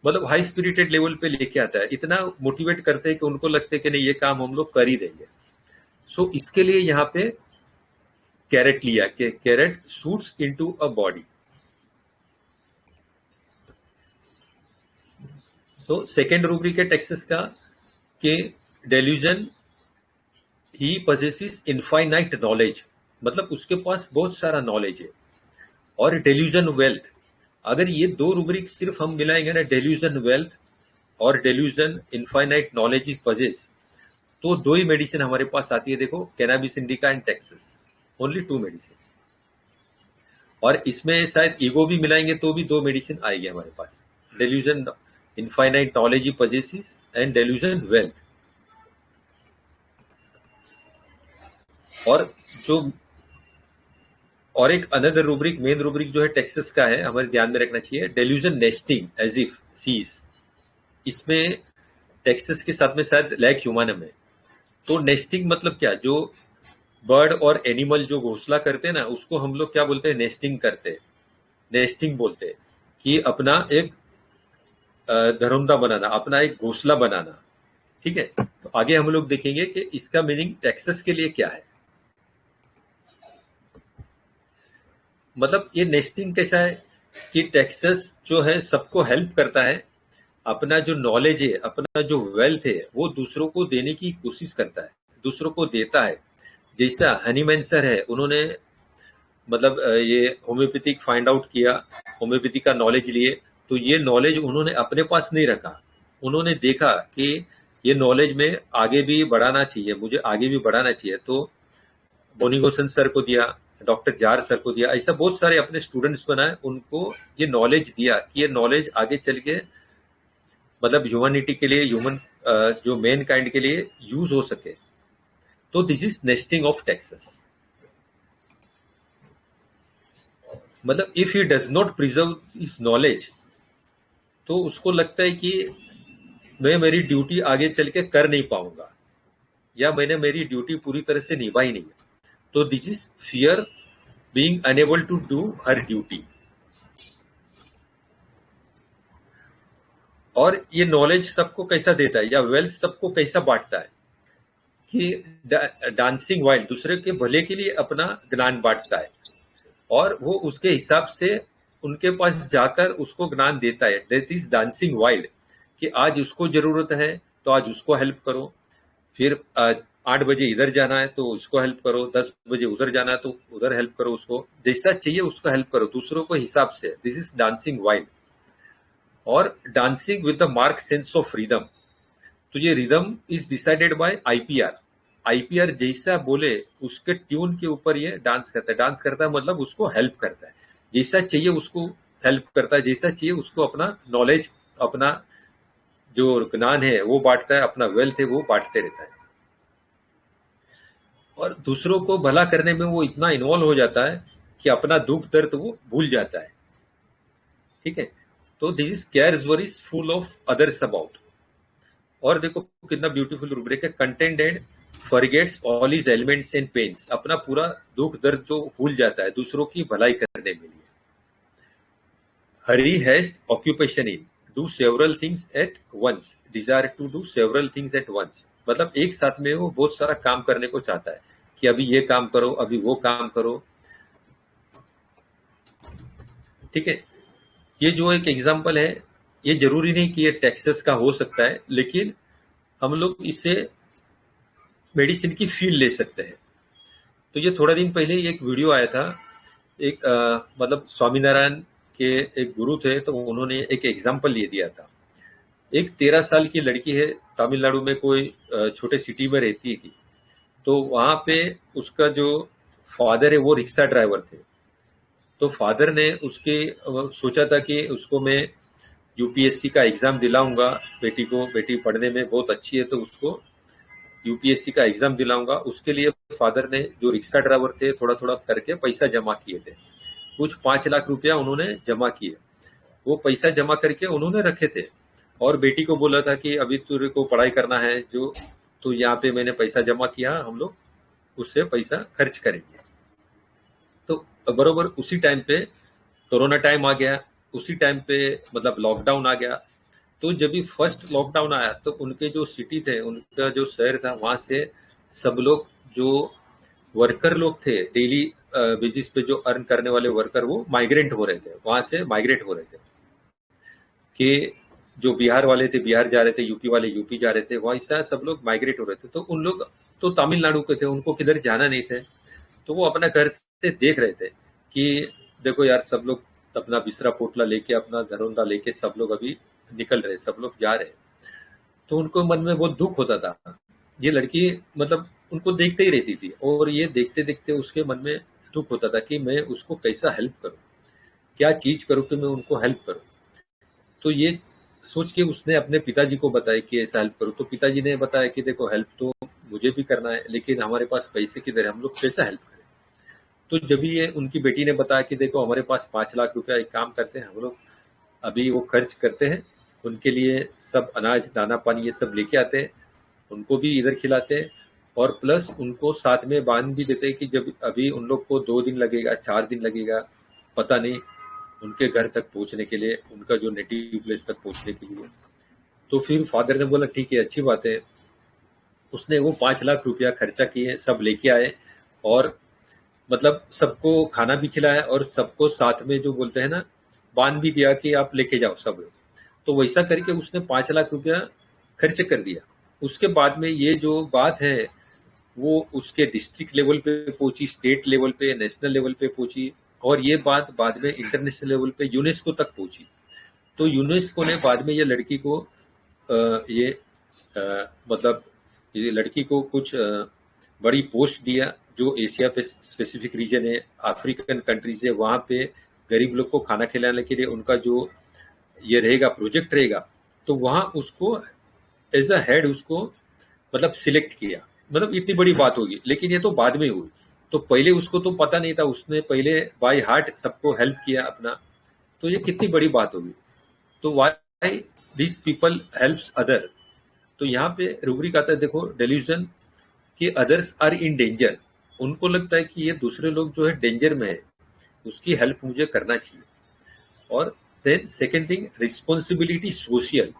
मतलब हाई स्पिरिटेड लेवल पे लेके आता है, इतना मोटिवेट करते हैं कि उनको लगता है कि नहीं ये काम हम लोग कर ही देंगे। सो इसके लिए यहाँ पे कैरेट लिया कि carrot shoots into a body. So second rubric है टेक्सस का कि डेल्यूजन ही पजेसिस इनफाइनाइट नॉलेज, मतलब उसके पास बहुत सारा नॉलेज है, और डेल्यूजन वेल्थ। अगर ये दो रूब्रिक सिर्फ हम मिलाएंगे ना, डेल्यूजन वेल्थ और delusion infinite knowledge is possess, तो दो ही मेडिसिन हमारे पास आती है। देखो, cannabis indica and Texas, only 2 medicine. और इसमें शायद ईगो भी मिलाएंगे तो भी 2 मेडिसिन आएगी हमारे पास, delusion infinite knowledge he possesses and delusion wealth. और जो और एक अनदर रूब्रिक, मेन रूब्रिक जो है टेक्सस का है, हमारे ध्यान में रखना चाहिए, delusion nesting as if sees. इसमें टेक्सस के साथ में शायद लैक ह्यूमनम है। तो नेस्टिंग मतलब क्या, जो बर्ड और एनिमल जो घोंसला करते हैं ना, उसको हम लोग क्या बोलते हैं, नेस्टिंग करते हैं, नेस्टिंग बोलते हैं, कि अपना एक घरौंदा बनाना, अपना एक घोंसला बनाना। ठीक है, तो आगे हम लोग देखेंगे कि इसका मीनिंग टेक्सस के लिए क्या है। मतलब ये नेस्टिंग कैसा है कि टेक्सस जो है सबको हेल्प करता है, अपना जो नॉलेज है, अपना जो वेल्थ है, वो दूसरों को देने की कोशिश करता है, दूसरों को देता है। जैसा हनीमैन सर है, उन्होंने मतलब ये होम्योपैथिक फाइंड आउट किया, होम्योपैथी का नॉलेज लिए, तो ये नॉलेज उन्होंने अपने पास नहीं रखा, उन्होंने देखा कि ये नॉलेज में आगे भी बढ़ाना चाहिए, मुझे आगे भी बढ़ाना चाहिए, तो बोनीगोसन सर को दिया, डॉक्टर जार सर को दिया, ऐसा बहुत सारे अपने स्टूडेंट्स बनाए, उनको ये नॉलेज दिया कि ये नॉलेज आगे चल के मतलब ह्यूमैनिटी के लिए, ह्यूमन जो मैन काइंड के लिए यूज हो सके। तो this is nesting of taxes. मतलब if he does not preserve his knowledge, तो उसको लगता है कि मैं मेरी ड्यूटी आगे चल के कर नहीं पाऊंगा, या मैंने मेरी ड्यूटी पूरी तरह से निभाई नहीं है। तो this is fear being unable to do her duty. और ये नॉलेज सबको कैसा देता है, या वेल्थ सबको कैसा बांटता है, कि डांसिंग वाइल दूसरे के भले के लिए अपना ज्ञान बांटता है, और वो उसके हिसाब से उनके पास जाकर उसको ज्ञान देता है। दैट इज डांसिंग वाइल्ड, कि आज उसको जरूरत है तो आज उसको हेल्प करो, फिर 8 बजे इधर जाना है तो उसको हेल्प करो, 10 बजे उधर जाना है तो उधर हेल्प करो, उसको जैसा चाहिए उसको हेल्प करो, दूसरों को हिसाब से। This is dancing wild. और dancing with the mark sense of rhythm, तो ये rhythm is decided by IPR. IPR जैसा बोले उसके ट्यून के ऊपर ये डांस करता है। डांस करता है मतलब उसको हेल्प करता है, जैसा चाहिए उसको हेल्प करता है, जैसा चाहिए उसको अपना नॉलेज, अपना जो ज्ञान है वो बांटता है, अपना वेल्थ है वो बांटते रहता है। और दूसरों को भला करने में वो इतना इन्वॉल्व हो जाता है कि अपना दुख दर्द वो भूल जाता है। ठीक है, तो this is cares worries full of others about. और देखो कितना ब्यूटीफुल रूब्रिक है, contented forgets all his elements and pains, अपना पूरा दुख दर्द जो भूल जाता है दूसरों की भलाई करने के लिए। Hurry has occupation in do several things at once, desire to do several things at once, मतलब एक साथ में वो बहुत सारा काम करने को चाहता है, कि अभी ये काम करो, अभी वो काम करो। ठीक है, ये जो एक एग्जाम्पल है, ये जरूरी नहीं कि ये टैक्सेस का हो सकता है, लेकिन हम लोग इसे मेडिसिन की फील्ड ले सकते हैं। तो ये थोड़ा दिन पहले एक वीडियो आया था, एक मतलब स्वामीनारायण के एक गुरु थे, तो उन्होंने एक एग्जाम्पल ले दिया था। एक 13 साल की लड़की है, तमिलनाडु में कोई छोटे सिटी में रहती थी, तो वहां पे उसका जो फादर है वो रिक्शा ड्राइवर थे। तो फादर ने उसके सोचा था कि उसको मैं यूपीएससी का एग्जाम दिलाऊंगा, बेटी को, बेटी पढ़ने में बहुत अच्छी है तो उसको यूपीएससी का एग्जाम दिलाऊंगा। उसके लिए फादर ने, जो रिक्शा ड्राइवर थे, थोड़ा थोड़ा करके पैसा जमा किए थे, कुछ 5 लाख रुपया उन्होंने जमा किए। वो पैसा जमा करके उन्होंने रखे थे, और बेटी को बोला था कि अभी तेरे को पढ़ाई करना है, जो तो यहाँ पे मैंने पैसा जमा किया, हम लोग उससे पैसा खर्च करेंगे। तो बरोबर उसी टाइम पे कोरोना टाइम आ गया, उसी टाइम पे मतलब लॉकडाउन आ गया। तो जब भी फर्स्ट लॉकडाउन आया तो उनके जो सिटी थे, उनका जो शहर था, वहां से सब लोग जो वर्कर लोग थे, डेली बेसिस पे जो अर्न करने वाले वर्कर, वो माइग्रेंट हो रहे थे, वहां से माइग्रेट हो रहे थे, कि जो बिहार वाले थे बिहार जा रहे थे, यूपी वाले यूपी जा रहे थे, वैसा सब लोग माइग्रेट हो रहे थे। तो उन लोग तो तमिलनाडु के थे, उनको किधर जाना नहीं थे, तो वो अपना घर से देख रहे थे कि देखो यार, सब लोग अपना बिस्तरा पोटला लेके, अपना घरोंदा लेके सब लोग अभी निकल रहे, सब लोग जा रहे। तो उनको मन में बहुत दुख होता था। ये लड़की मतलब उनको देखते ही रहती थी, और ये देखते देखते उसके मन में दुख होता था कि मैं उसको कैसा हेल्प करूं, क्या चीज करूं कि मैं उनको हेल्प करूं। तो ये सोच के उसने अपने पिताजी को बताया कि ऐसा हेल्प करो। तो पिताजी ने बताया कि देखो, हेल्प तो मुझे भी करना है, लेकिन हमारे पास पैसे किधर है, हम लोग कैसा हेल्प करें। तो जब ये उनकी बेटी ने बताया कि देखो हमारे पास 5 लाख रुपया, एक काम करते हैं हम लोग अभी वो खर्च करते हैं, उनके लिए सब अनाज, दाना पानी ये सब लेके आते हैं, उनको भी इधर खिलाते हैं, और प्लस उनको साथ में बांध भी देते हैं कि जब अभी उन लोग को 2 दिन लगेगा, 4 दिन लगेगा, पता नहीं, उनके घर तक पहुंचने के लिए, उनका जो नेटिव प्लेस तक पहुंचने के लिए। तो फिर फादर ने बोला ठीक है, अच्छी बात है। उसने वो 5 लाख रुपया खर्चा किए, सब लेके आए, और मतलब सबको खाना भी खिलाया, और सबको साथ में जो बोलते हैं ना, बांध भी दिया कि आप लेके जाओ सब लोग। तो वैसा करके उसने 5 लाख रुपया खर्च कर दिया। उसके बाद में ये जो बात है वो उसके डिस्ट्रिक्ट लेवल पे पहुंची, स्टेट लेवल पे, नेशनल लेवल पे पहुंची, और ये बात बाद में इंटरनेशनल लेवल पे यूनेस्को तक पहुंची। तो यूनेस्को ने बाद में ये लड़की को मतलब ये लड़की को कुछ बड़ी पोस्ट दिया, जो एशिया पे स्पेसिफिक रीजन है, अफ्रीकन कंट्रीज है, वहां पे गरीब लोग को खाना खिलाने के लिए उनका जो ये रहेगा प्रोजेक्ट रहेगा, तो वहां उसको एज अ हेड उसको मतलब सिलेक्ट किया। मतलब इतनी बड़ी बात होगी, लेकिन ये तो बाद में हुई। तो पहले उसको तो पता नहीं था, उसने पहले बाय हार्ट सबको हेल्प किया अपना, तो ये कितनी बड़ी बात होगी। तो why this people helps other. तो यहाँ पे रूब्रिक आता है, देखो डेल्यूजन कि अदर्स आर इन डेंजर। उनको लगता है कि ये दूसरे लोग जो है डेंजर में है, उसकी हेल्प मुझे करना चाहिए। और then second thing, responsibility social.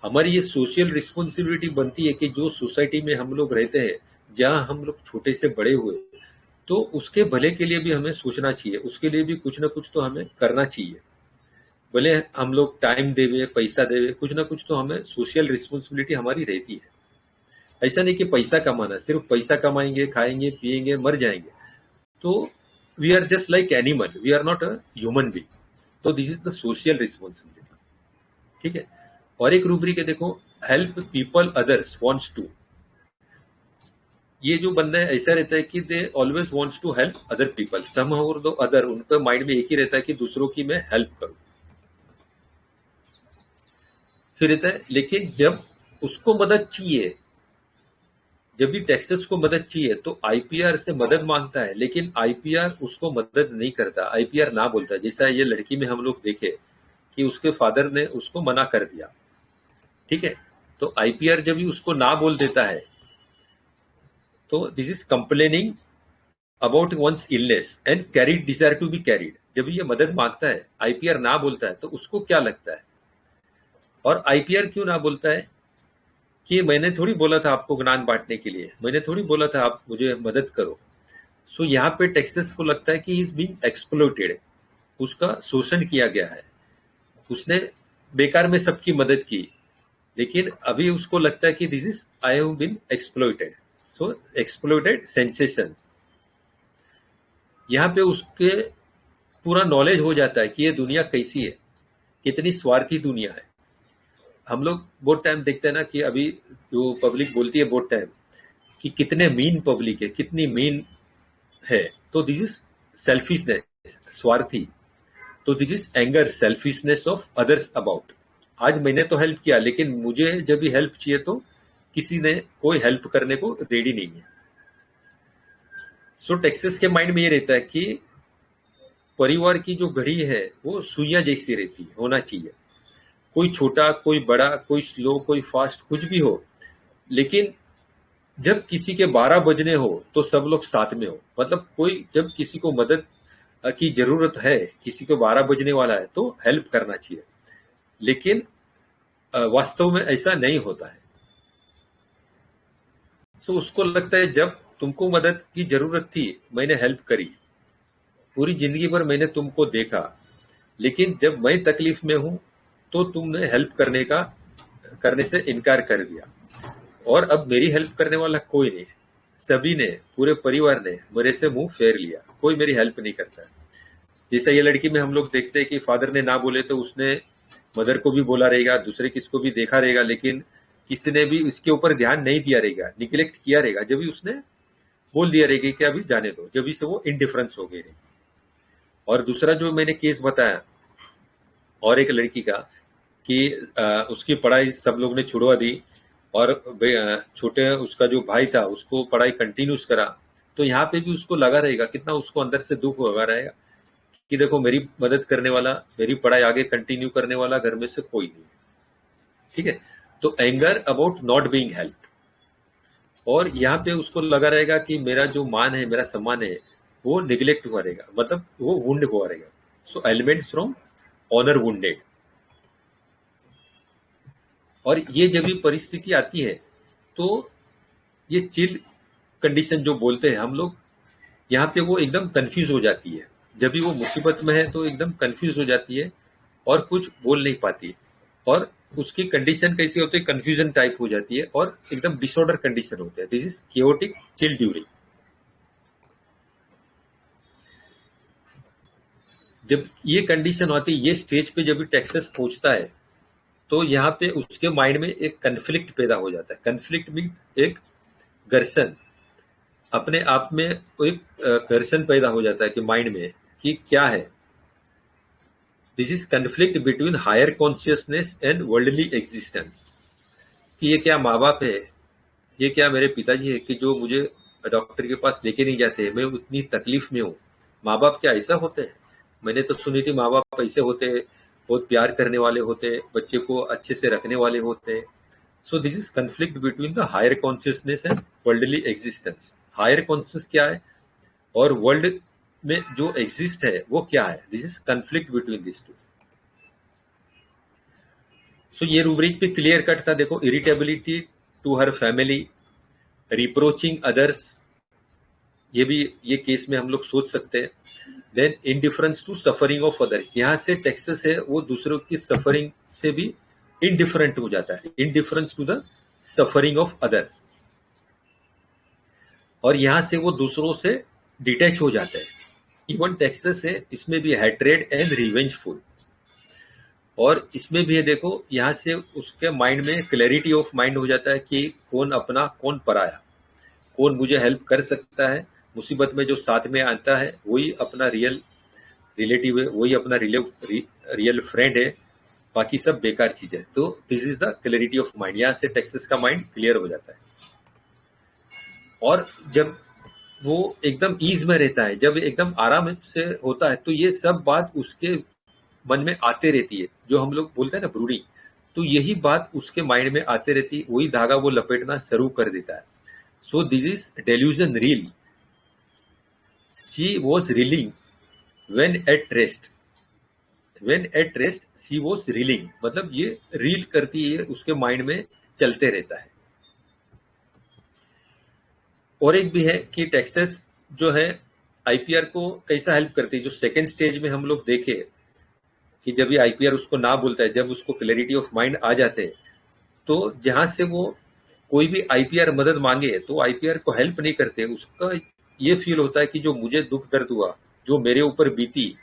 हमारी ये सोशल रिस्पॉन्सिबिलिटी बनती है कि जो सोसाइटी में हम लोग रहते हैं, जहाँ हम लोग छोटे से बड़े हुए, तो उसके भले के लिए भी हमें सोचना चाहिए, उसके लिए भी कुछ ना कुछ तो हमें करना चाहिए। भले हम लोग टाइम देवे, पैसा देवे, कुछ ना कुछ तो हमें सोशल रिस्पॉन्सिबिलिटी हमारी रहती है। ऐसा नहीं कि पैसा कमाना, सिर्फ पैसा कमाएंगे, खाएंगे, पिएंगे, मर जाएंगे, तो we are just like animal, we are not a human being. तो this is the social responsibility, ठीक है। और एक रूब्रिक है, देखो, help people others wants to. ये जो बंदा है ऐसा रहता है कि they always wants to help other people, some और दो अदर, उनका माइंड में एक ही रहता है कि दूसरों की मैं हेल्प करूं। फिर रहता है, लेकिन जब उसको मदद चाहिए, जब भी टेक्सास को मदद चाहिए, तो आईपीआर से मदद मांगता है, लेकिन आईपीआर उसको मदद नहीं करता, आईपीआर ना बोलता है। जैसा ये लड़की में हम लोग देखे कि उसके फादर ने उसको मना कर दिया, ठीक है। तो आईपीआर जब भी उसको ना बोल देता है, तो this is complaining about one's illness and carried desire to be carried. जब ये मदद मांगता है, आईपीआर ना बोलता है, तो उसको क्या लगता है, और आईपीआर क्यों ना बोलता है कि मैंने थोड़ी बोला था आपको ज्ञान बांटने के लिए, मैंने थोड़ी बोला था आप मुझे मदद करो। सो यहाँ पे टेक्सास को लगता है कि इज बीइंग एक्सप्लॉइटेड, उसका शोषण किया गया है, उसने बेकार में सबकी मदद की, लेकिन अभी उसको लगता है कि this is I have been exploited. So exploited sensation, यहाँ पे उसके पूरा नॉलेज हो जाता है कि ये दुनिया कैसी है, कितनी स्वार्थी दुनिया है। हम लोग बहुत टाइम देखते हैं ना कि अभी जो पब्लिक बोलती है बहुत टाइम कि कितने मीन पब्लिक है, कितनी मीन है, तो दिस इज सेल्फिशनेस, स्वार्थी। तो this is anger, selfishness of others about. आज मैंने तो हेल्प किया, लेकिन मुझे जब भी हेल्प चाहिए तो किसी ने कोई हेल्प करने को रेडी नहीं है। सो टेक्सास के माइंड में ये रहता है कि परिवार की जो घड़ी है वो सुइयां जैसी रहती है, होना चाहिए, कोई छोटा, कोई बड़ा, कोई स्लो, कोई फास्ट, कुछ भी हो, लेकिन जब किसी के 12 बजने हो तो सब लोग साथ में हो। मतलब कोई जब किसी को मदद की जरूरत है, किसी को 12 बजने वाला है, तो हेल्प करना चाहिए, लेकिन वास्तव में ऐसा नहीं होता है। सो उसको लगता है जब तुमको मदद की जरूरत थी मैंने हेल्प करी, पूरी जिंदगी भर मैंने तुमको देखा, लेकिन जब मैं तकलीफ में हूं तो तुमने हेल्प करने से इनकार कर दिया, और अब मेरी हेल्प करने वाला कोई नहीं, सभी ने, पूरे परिवार ने मेरे से मुंह फेर लिया, कोई मेरी हेल्प नहीं करता है। जैसा ये लड़की में हम लोग देखते हैं कि फादर ने ना बोले तो उसने मदर को भी बोला रहेगा, दूसरे किसको भी देखा रहेगा, लेकिन किसी ने भी इसके ऊपर ध्यान नहीं दिया रहेगा, निग्लेक्ट किया रहेगा। जब भी उसने बोल दिया रहेगा कि अभी जाने दो, जब भी से वो इंडिफरेंस हो गई रहेगी। और दूसरा जो मैंने केस बताया और एक लड़की का कि उसकी पढ़ाई सब लोग ने छुड़वा दी, और छोटे उसका जो भाई था उसको पढ़ाई कंटिन्यूस करा, तो यहाँ पे भी उसको लगा रहेगा, कितना उसको अंदर से दुख होगा रहेगा कि देखो मेरी मदद करने वाला, मेरी पढ़ाई आगे कंटिन्यू करने वाला घर में से कोई नहीं है, ठीक है। तो anger about not being help, और यहाँ पे उसको लगा रहेगा कि मेरा जो मान है, मेरा सम्मान है, वो निग्लेक्ट हुआ रहेगा, मतलब वो वुंड हुआ रहेगा। सो एलिमेंट्स फ्रॉम ऑनर वुंडेड। और ये जब भी परिस्थिति आती है तो ये चिल कंडीशन जो बोलते हैं हम लोग, यहाँ पे वो एकदम कंफ्यूज हो जाती है। जब भी वो मुसीबत में है तो एकदम कंफ्यूज हो जाती है और कुछ बोल नहीं पाती, और उसकी कंडीशन कैसी होती है, कंफ्यूजन टाइप हो जाती है और एकदम डिसऑर्डर कंडीशन होते हैं। This is chaotic chill during. जब ये कंडीशन आती है, ये स्टेज पे जब टेक्सस पहुंचता है, तो यहाँ पे उसके माइंड में एक कन्फ्लिक्ट पैदा हो जाता है। कन्फ्लिक्ट मीन एक घर्षण, अपने आप में एक घर्षण पैदा हो जाता है कि माइंड में कि क्या है। This is conflict between higher consciousness and worldly existence, कि ये क्या माँ बाप है, ये क्या मेरे पिताजी है कि जो मुझे डॉक्टर के पास लेके नहीं जाते, मैं उतनी तकलीफ में हूँ। माँ बाप क्या ऐसा होते हैं? मैंने तो सुनी थी माँ बाप ऐसे होते हैं, बहुत प्यार करने वाले होते, बच्चे को अच्छे से रखने वाले होते। So this is conflict between the higher consciousness and worldly existence. Higher conscious क्या है और वर्ल्ड में जो एग्जिस्ट है वो क्या है? This is conflict between this two. So ये रूब्रिक पे क्लियर कट था। देखो, irritability to her family, reproaching others, ये भी ये केस में हम लोग सोच सकते हैं। Then indifference to suffering of others, यहां से टेक्सस है वो दूसरों की सफरिंग से भी इनडिफरेंट हो जाता है, indifference to the suffering of others, और यहां से वो दूसरों से डिटैच हो जाता है। इवन टेक्सस है, इसमें भी हैट्रेड एंड रिवेंजफुल, और इसमें भी है देखो, यहां से उसके माइंड में क्लैरिटी ऑफ माइंड हो जाता है कि कौन अपना कौन पराया, कौन मुझे हेल्प कर सकता है, मुसीबत में जो साथ में आता है वही अपना रियल रिलेटिव है, वही अपना रियल फ्रेंड है, बाकी सब बेकार चीज है। तो this is the clarity of mind, यहां से टेक्सस का माइंड क्लियर हो जाता है। और जब वो एकदम ईज में रहता है, जब एकदम आराम से होता है, तो ये सब बात उसके मन में आते रहती है, जो हम लोग बोलते हैं ना ब्रूडिंग, तो यही बात उसके माइंड में आते रहती है, वही धागा वो लपेटना शुरू कर देता है। So this is delusion reel. She was reeling when at rest, when at rest she was reeling, मतलब ये रील करती है, उसके माइंड में चलते रहता है। और एक भी है कि टेक्सस जो है आईपीआर को कैसा हेल्प करती है, जो सेकेंड स्टेज में हम लोग देखे कि जब ये आईपीआर उसको ना बोलता है, जब उसको क्लैरिटी ऑफ माइंड आ जाते हैं, तो जहां से वो कोई भी आईपीआर मदद मांगे तो आईपीआर को हेल्प नहीं करते। उसका ये फील होता है कि जो मुझे दुख दर्द हुआ, जो मेरे ऊपर बीती,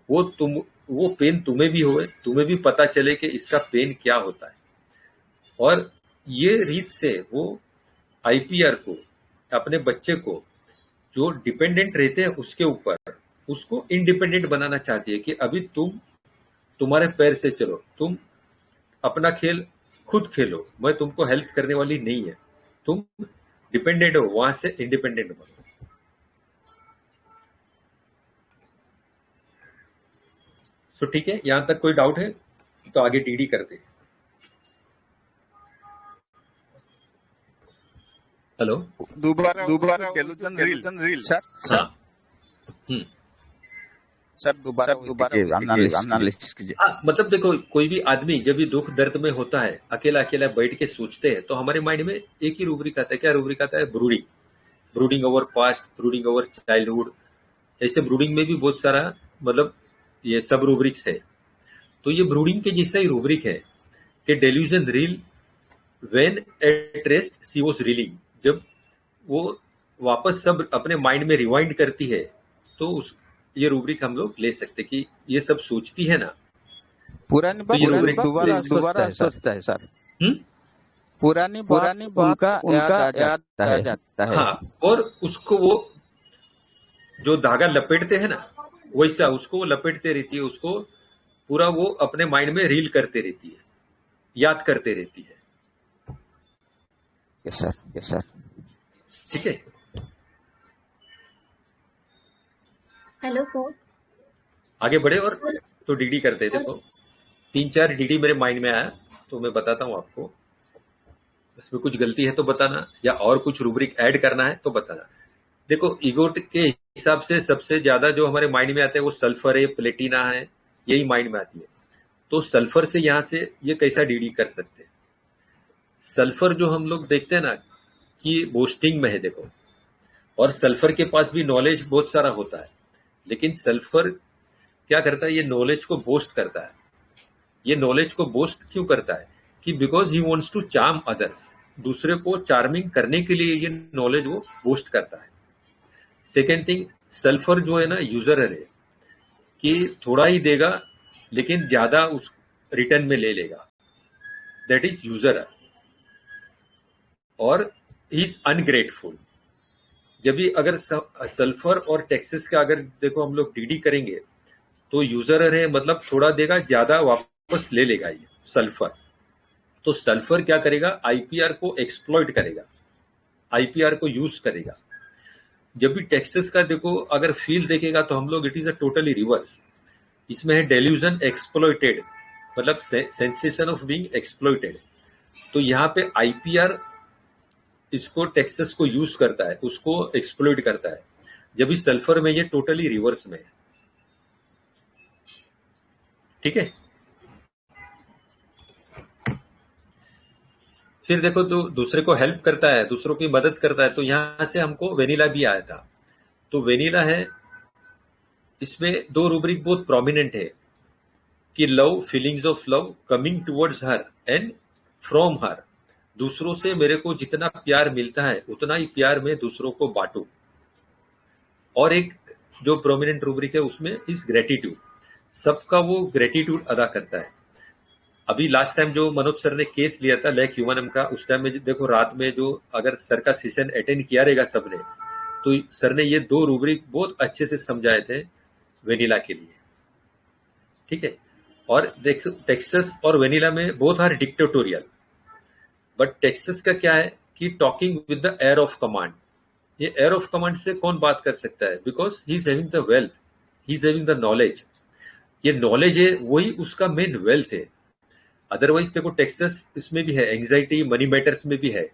वो पेन तुम्हें भी होए, तुम्हें भी पता चले कि इसका पेन क्या होता है। और ये रीत से वो आईपीआर को, अपने बच्चे को जो डिपेंडेंट रहते हैं उसके ऊपर, उसको इंडिपेंडेंट बनाना चाहती है कि अभी तुम्हारे पैर से चलो, तुम अपना खेल खुद खेलो, मैं तुमको हेल्प करने वाली नहीं है, तुम डिपेंडेंट हो, वहां से इंडिपेंडेंट बनो। सो ठीक है, यहां तक कोई डाउट है तो आगे टीडी करते हैं। हेलो, दोबारा डेल्यूजन रील सर। सर दोबारा एनालिसिस कीजिए। हाँ, मतलब देखो, कोई भी आदमी जब भी दुख दर्द में होता है, अकेला अकेला बैठ के सोचते हैं, तो हमारे माइंड में एक ही रूब्रिक आता है। क्या रूब्रिक आता है? Brooding, brooding over past, brooding over childhood. ऐसे ब्रूडिंग में भी बहुत सारा मतलब ये सब रूब्रिक्स है। तो ये ब्रूडिंग के जैसा ही रूब्रिक है कि delusion reel when at rest she was reeling, जब वो वापस सब अपने माइंड में रिवाइंड करती है, तो उस ये रूब्रिक हम लोग ले सकते कि ये सब सोचती है ना, पुरानी बात दोबारा सोचता है सर। पुरानी बात का याद आ जाता है। हाँ, और उसको वो जो धागा लपेटते हैं ना, वैसा उसको वो लपेटते रहती है, उसको पूरा वो अपने माइंड में रील करते रहती है, याद करते रहती है। Yes sir. ठीक है, हेलो सर, आगे बढ़े और तो डीडी करते थे। तो 3-4 डीडी मेरे माइंड में आया, तो मैं बताता हूँ आपको। इसमें कुछ गलती है तो बताना, या और कुछ रूब्रिक ऐड करना है तो बताना। देखो, ईगो के हिसाब से सबसे ज्यादा जो हमारे माइंड में आते हैं वो सल्फर है, प्लेटिना है, यही माइंड में आती है। तो सल्फर से यहाँ से ये कैसा डीडी कर सकते हैं? सल्फर जो हम लोग देखते हैं ना कि बोस्टिंग में है, देखो, और सल्फर के पास भी नॉलेज बहुत सारा होता है, लेकिन सल्फर क्या करता है? ये नॉलेज को बोस्ट करता है। ये नॉलेज को बोस्ट क्यों करता है? कि because he wants to charm others, दूसरे को चार्मिंग करने के लिए ये नॉलेज वो बूस्ट करता है। सेकेंड थिंग, सल्फर जो है ना यूजरर है कि थोड़ा ही देगा लेकिन ज्यादा उस रिटर्न में ले लेगा, दैट इज यूजरर। और ही इज अनग्रेटफुल। जब भी अगर सल्फर और टैक्सेस का अगर देखो हम लोग डीडी करेंगे तो यूजरर है, मतलब थोड़ा देगा ज्यादा वापस ले लेगा ये सल्फर। तो सल्फर क्या करेगा, आईपीआर को एक्सप्लॉइट करेगा, आईपीआर को यूज करेगा। जब भी टैक्सेस का देखो अगर फील देखेगा तो हम लोग it is a totally reverse. इसमें है डेल्यूजन एक्सप्लॉइटेड, मतलब सेंसेशन ऑफ बीइंग एक्सप्लॉइटेड। तो यहाँ पे आईपीआर इसको टैक्सेस को यूज करता है, उसको एक्सप्लॉइट करता है, जब इस सल्फर में ये टोटली रिवर्स में है। ठीक है। फिर देखो तो दूसरे को हेल्प करता है, दूसरों की मदद करता है। तो यहां से हमको वेनिला भी आया था। तो वेनिला है, इसमें दो रूब्रिक बहुत प्रोमिनेंट है कि love, feelings of love coming towards her and from her. दूसरों से मेरे को जितना प्यार मिलता है उतना ही प्यार मैं दूसरों को बांटू। और एक जो प्रोमिनेंट रूब्रिक है उसमें इज ग्रेटिट्यूड, सबका वो ग्रेटिट्यूड अदा करता है। अभी लास्ट टाइम जो मनोज सर ने केस लिया था लैक ह्यूमनम का, उस टाइम में देखो रात में जो अगर सर का सेशन अटेंड किया रहेगा सबने, तो सर ने ये दो रूब्रिक बहुत अच्छे से समझाए थे वेनिला के लिए। ठीक है। और टेक्सास और वेनिला में both are dictatorial, but taxus का क्या है कि talking with the air of command. ये एयर ऑफ कमांड से कौन बात कर सकता है, because he is having the wealth, he is having the knowledge. ये नॉलेज है वही उसका मेन वेल्थ है। अदरवाइज देखो टेक्सास इसमें भी है, एंग्जाइटी मनी मैटर्स में भी है,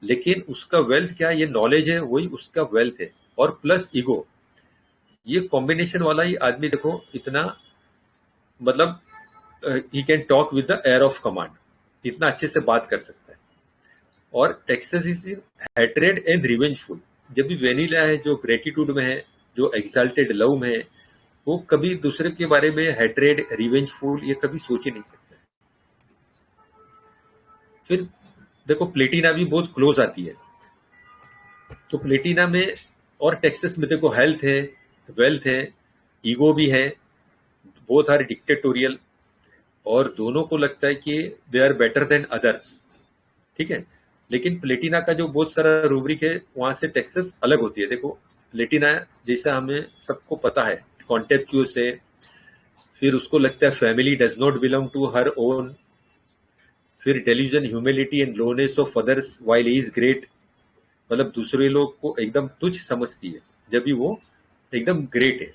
लेकिन उसका वेल्थ क्या है, ये नॉलेज है वही उसका वेल्थ है। और प्लस ईगो, ये कॉम्बिनेशन वाला ही आदमी देखो इतना, मतलब he can talk with the air of command, इतना अच्छे से बात कर सकता है। और Texas is hatred and revengeful. जब भी वेनिला है जो ग्रेटिट्यूड में है, जो एक्साल्टेड लव में है, वो कभी दूसरे के बारे में हैट्रेड, रिवेंजफुल ये कभी सोच ही नहीं सकता। फिर देखो प्लेटिना भी बहुत क्लोज आती है। तो प्लेटिना में और टेक्सास में देखो हेल्थ है, वेल्थ है, ईगो भी है, बोथ आर डिक्टेटोरियल, और दोनों को लगता है कि they are better than others. ठीक है। लेकिन प्लेटिना का जो बहुत सारा रूब्रिक है वहां से टेक्सास अलग होती है। देखो प्लेटिना जैसा हमें सबको पता है कॉन्टेम्प्चुअस है, फिर उसको लगता है family does not belong to her own, फिर delusion, humility and lowness of others while he is great, मतलब दूसरे लोग को एकदम तुच्छ समझती है जब भी वो एकदम ग्रेट है।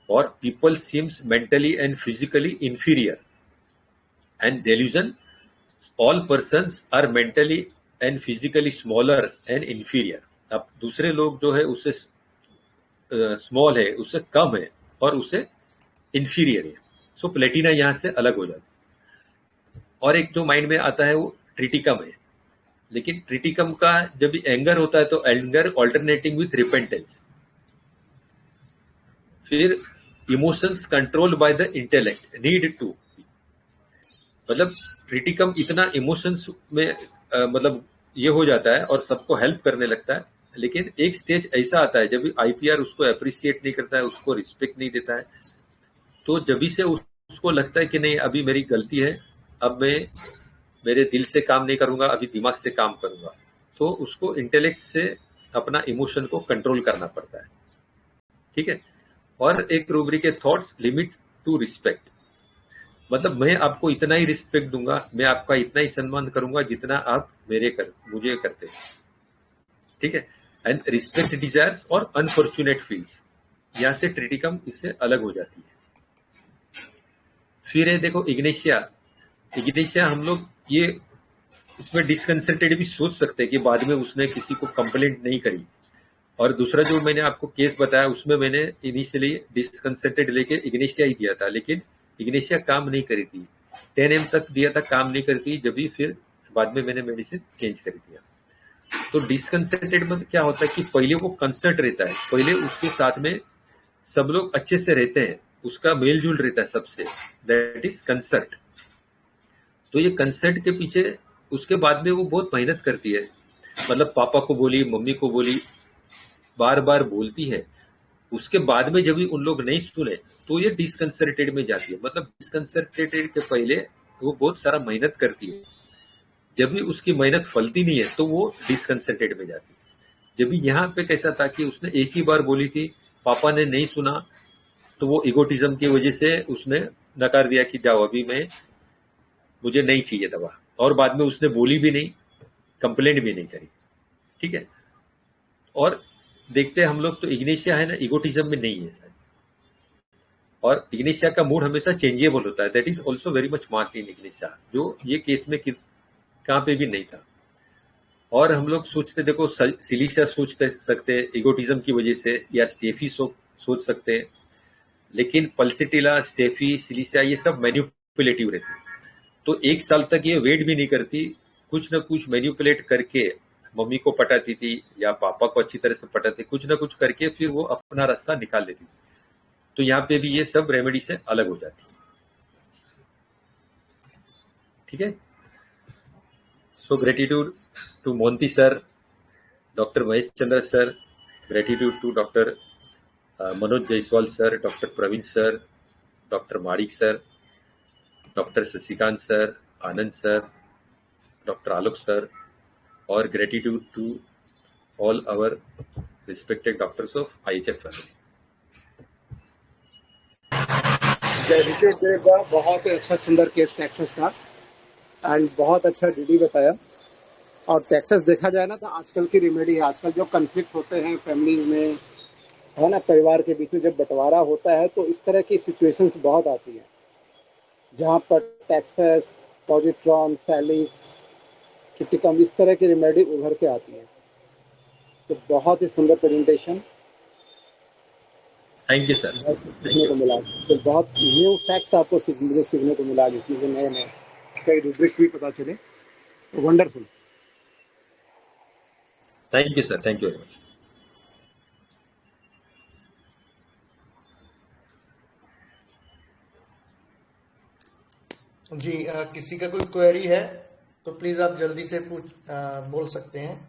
और people seems mentally and physically inferior and delusion, all persons are mentally and physically smaller and inferior. अब दूसरे लोग जो है उससे स्मॉल है, उससे कम है और उससे इंफीरियर है। सो प्लेटिना यहां से अलग हो जाती है। और एक जो माइंड में आता है वो ट्रिटिकम है, लेकिन ट्रिटिकम का जब भी एंगर होता है तो एंगर ऑल्टरनेटिंग विथ रिपेंटेंस। फिर emotions controlled by the intellect, need to, मतलब ट्रिटिकम इतना इमोशंस में मतलब ये हो जाता है और सबको हेल्प करने लगता है। लेकिन एक स्टेज ऐसा आता है जब भी आईपीआर उसको अप्रिशिएट नहीं करता है, उसको रिस्पेक्ट नहीं देता है, तो जब से उसको लगता है कि नहीं अभी मेरी गलती है, अब मैं मेरे दिल से काम नहीं करूंगा, अभी दिमाग से काम करूंगा, तो उसको इंटेलेक्ट से अपना इमोशन को कंट्रोल करना पड़ता है। ठीक है। और एक रूब्रिक है थॉट्स लिमिट टू रिस्पेक्ट, मतलब मैं आपको इतना ही रिस्पेक्ट दूंगा, मैं आपका इतना ही सम्मान करूंगा जितना आप मुझे करते हैं। ठीक है। एंड रिस्पेक्ट डिजायर्स और अनफॉर्चुनेट फील्स, यहां से ट्रिटिकम इससे अलग हो जाती है। फिर है देखो इग्नेशिया। इग्नेशिया हम लोग ये इसमें डिसकंसल्टेड भी सोच सकते हैं कि बाद में उसने किसी को कंप्लेंट नहीं करी। और दूसरा जो मैंने आपको केस बताया उसमें मैंने इनिशियली डिसकंसल्टेड लेके इग्नेशिया ही दिया था, लेकिन इग्नेशिया काम नहीं करी थी, 10 तक दिया था, काम नहीं करती, जब भी फिर बाद में मैंने मेडिसिन चेंज कर दिया। तो डिसकंसल्टेड में क्या होता है कि पहले वो कंसर्ट रहता है, पहले उसके साथ में सब लोग अच्छे से रहते हैं, उसका मेल जुल रहता है सबसे, दैट इज कंसर्ट। तो ये कंसेंट के पीछे उसके बाद में वो बहुत मेहनत करती है, मतलब पापा को बोली, मम्मी को बोली, बार बार बोलती है। उसके बाद में जब भी उन लोग नहीं सुने तो ये डिसकंसर्टेड में जाती है। मतलब डिसकंसर्टेड के पहले वो बहुत सारा मेहनत करती है, जब भी उसकी मेहनत फलती नहीं है तो वो डिसकंसर्टेड में जाती है। जब भी यहाँ पे कैसा था कि उसने एक ही बार बोली थी, पापा ने नहीं सुना, तो वो इगोटिज्म की वजह से उसने नकार दिया कि जाओ अभी मुझे नहीं चाहिए दवा, और बाद में उसने बोली भी नहीं, कंप्लेंट भी नहीं करी। ठीक है, और देखते हैं हम लोग तो इग्नेशिया है ना, इगोटिज्म में नहीं है सर, और इग्नेशिया का मूड हमेशा चेंजेबल होता है। That is also very much marked in Ignatia, जो ये केस में कहाँ पे भी नहीं था। और हम लोग सोचते, देखो सिलिशिया सोच सकते इगोटिज्म की वजह से, या स्टेफी सोच सकते हैं, लेकिन पल्सिटिला, स्टेफी, सिलिशिया ये सब मैन्युपुलेटिव रहती है। तो 1 साल तक ये वेट भी नहीं करती, कुछ ना कुछ मैन्युपुलेट करके मम्मी को पटाती थी या पापा को अच्छी तरह से पटाती, कुछ ना कुछ करके फिर वो अपना रास्ता निकाल लेती थी। तो यहाँ पे भी ये सब रेमेडी से अलग हो जाती है। ठीक है, so gratitude to Mohanty sir, doctor Mahesh Chandra sir, gratitude to doctor Manoj Jaiswal sir, doctor Praveen sir, doctor Manik sir, doctor Shashikant sir, Anand sir, doctor Alok sir, और gratitude to all our respected doctors of IHF family. Gratitude बहुत ही अच्छा सुंदर केस टेक्सास का, and बहुत अच्छा DD बताया। और टेक्सास देखा जाए ना तो आजकल की रेमेडी है। आजकल जो कन्फ्लिक्ट होते हैं फैमिलीज में, है ना, परिवार के बीच में जब बंटवारा होता है तो इस तरह की सिचुएशंस बहुत आती है, जहाँ पर टेक्सास, पॉजिट्रॉन, सैलिक्स, किटिकम, इस तरह की रेमेडी उभर के आती है। तो बहुत ही सुंदर प्रेजेंटेशन, थैंक यू सर। सीखने को मिला, तो बहुत न्यू फैक्ट्स आपको सीखने को मिला, जिसमें से नए नए कई रूब्रिक्स भी पता चले। Wonderful, thank you sir, thank you very much. जी किसी का कोई क्वेरी है तो प्लीज आप जल्दी से बोल सकते हैं।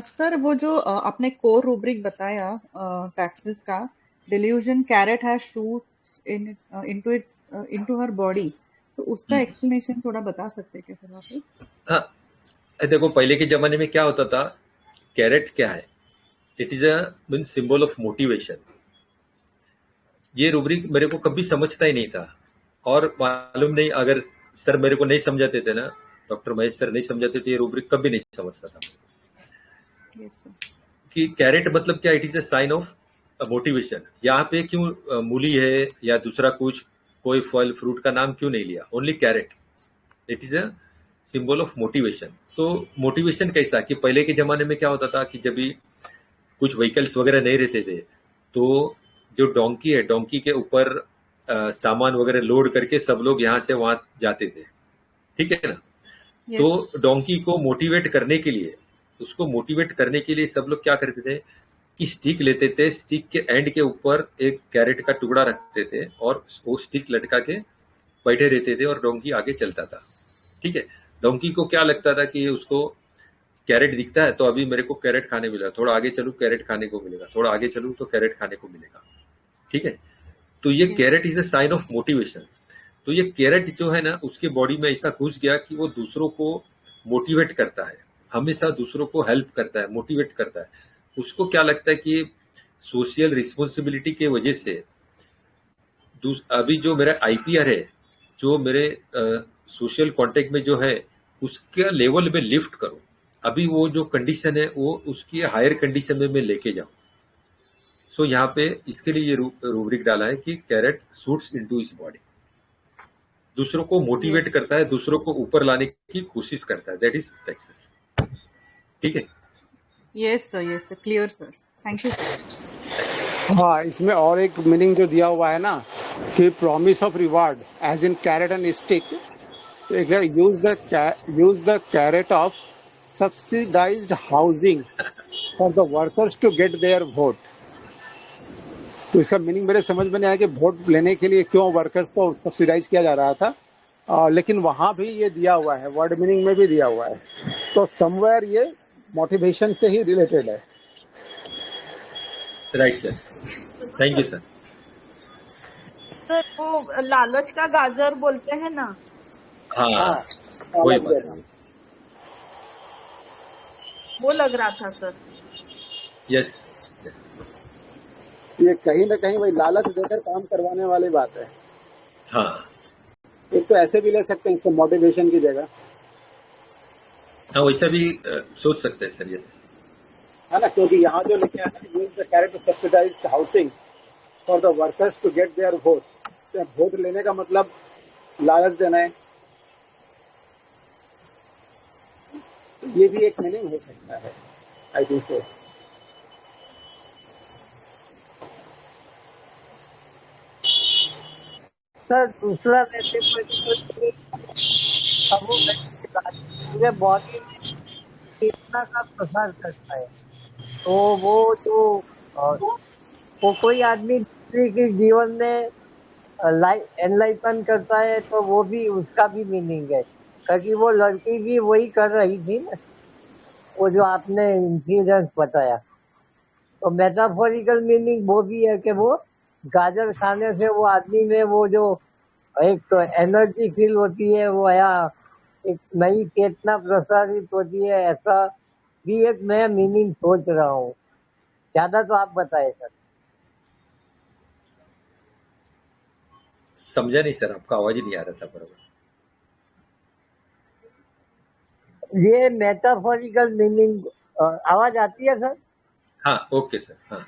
सर वो जो आपने कोर रूब्रिक बताया टैक्सेस का, delusion carrot has shoots into her body, तो उसका एक्सप्लेनेशन थोड़ा बता सकते हैं क्या सर वापस? हाँ, देखो पहले के जमाने में क्या होता था, कैरेट क्या है, it is a mean symbol of motivation. ये रूब्रिक मेरे को कभी समझता ही नहीं था, और मालूम नहीं, अगर सर मेरे को नहीं समझाते थे ना, डॉक्टर महेश सर नहीं समझाते थे, ये रूब्रिक कभी नहीं समझता था। कि कैरेट मतलब क्या, it is a sign of motivation. यहाँ पे क्यों मूली है या दूसरा कुछ, कोई फल फ्रूट का नाम क्यों नहीं लिया, only carrot, it is a symbol of motivation. तो मोटिवेशन कैसा कि पहले के जमाने में क्या होता था कि जब भी कुछ व्हीकल्स वगैरह नहीं रहते थे, तो जो डोंकी है, डोंकी के ऊपर सामान वगैरह लोड करके सब लोग यहाँ से वहां जाते थे। ठीक है ना? तो डोंकी को मोटिवेट करने के लिए, उसको मोटिवेट करने के लिए सब लोग क्या करते थे कि स्टिक लेते थे, स्टिक के एंड के ऊपर एक कैरेट का टुकड़ा रखते थे और वो स्टिक लटका के बैठे रहते थे और डोंकी आगे चलता था। ठीक है, डोंकी को क्या लगता था कि उसको कैरेट दिखता है तो अभी मेरे को कैरेट खाने मिला, थोड़ा आगे चलूं कैरेट खाने को मिलेगा, थोड़ा आगे चलूं तो कैरेट खाने को मिलेगा। ठीक है, तो ये carrot is a sign of motivation. तो ये कैरेट जो है ना, उसके बॉडी में ऐसा घुस गया कि वो दूसरों को मोटिवेट करता है, हमेशा दूसरों को हेल्प करता है, मोटिवेट करता है। उसको क्या लगता है कि सोशल रिस्पॉन्सिबिलिटी के वजह से अभी जो मेरा IPR है, जो मेरे सोशल कांटेक्ट में जो है, उसके लेवल में लिफ्ट करो। अभी वो जो कंडीशन है वो उसकी हायर कंडीशन में मैं लेके जाऊं। सो यहाँ पे इसके लिए ये रूब्रिक डाला है कि carrot shoots into his body, दूसरों को मोटिवेट करता है, दूसरों को ऊपर लाने की कोशिश करता है। That is Texas. ठीक है, yes sir, clear sir, thank you sir. हाँ, इसमें और एक मीनिंग जो दिया हुआ है ना कि promise of reward as in carrot and stick, use the carrot of subsidized housing for the workers to get their vote. तो इसका मीनिंग मेरे समझ में नहीं आया कि वोट लेने के लिए क्यों वर्कर्स को सब्सिडाइज किया जा रहा था। लेकिन वहां भी ये दिया हुआ है, वर्ड मीनिंग में भी दिया हुआ है, तो समवेयर ये मोटिवेशन से ही रिलेटेड है। Right sir, thank you sir. Sir वो लालच का गाजर बोलते हैं ना। हाँ, वही बात है। वो लग रहा था सर। यस, ये कहीं ना कहीं वही लालच देकर काम करवाने वाली बात है। हाँ, एक तो ऐसे भी ले सकते हैं इसको मोटिवेशन की जगह। हाँ, वैसा भी सोच सकते हैं सर। यस, है ना, क्योंकि यहाँ जो लिखे हैं ना, use the character subsidized housing for the workers to get their vote. तो वोट लेने का मतलब लालच देना है, तो ये भी एक मीनिंग हो सकता है, आई थिंक सो। सर दूसरा वैसे पूरे बॉडी में चेतना का प्रसार करता है, तो वो जो वो कोई आदमी दूसरे के जीवन में एनलाइटन करता है तो वो भी उसका भी मीनिंग है, क्योंकि वो लड़की भी वही कर रही थी ना, वो जो आपने इंसिडेंस बताया। तो मेटाफोरिकल मीनिंग वो भी है कि वो गाजर खाने से वो आदमी में वो जो एक तो एनर्जी फील होती है, वो या एक नई चेतना प्रसारित होती है, ऐसा भी एक नया मीनिंग सोच रहा हूँ। ज्यादा तो आप बताए सर। समझा नहीं सर, आपका आवाज ही नहीं आ रहा था बराबर। ये मेटाफोरिकल मीनिंग आवाज आती है सर? हाँ, ओके सर। हाँ,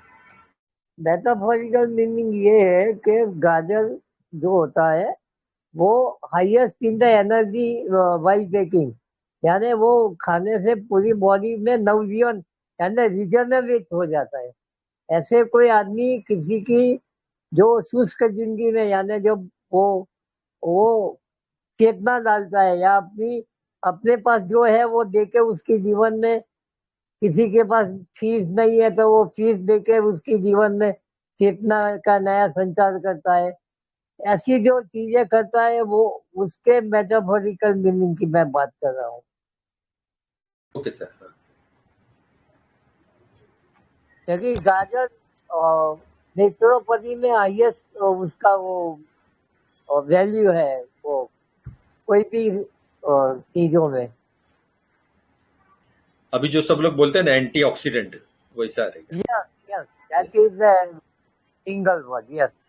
मेटाफोरिकल मीनिंग ये है कि गाजर जो होता है वो highest in the energy while taking, यानी वो खाने से पूरी बॉडी में नवजीवन यानी रिजनरेट हो जाता है। ऐसे कोई आदमी किसी की जो शुष्क जिंदगी में यानी जो वो चेतना डालता है या अपने पास जो है वो देके उसके जीवन में, किसी के पास फीस नहीं है तो वो फीस देके उसके जीवन में चेतना का नया संचार करता है, ऐसी जो चीजें करता है वो उसके मेटाफोरिकल मीनिंग की मैं बात कर रहा हूँ। Okay sir. क्योंकि गाजर नेचुरोपैथी में हाईएस्ट उसका वो वैल्यू है, वो कोई भी चीजों में। अभी जो सब लोग बोलते हैं ना एंटीऑक्सीडेंट, वैसा रहेगा। Yes yes, that is single word. Yes,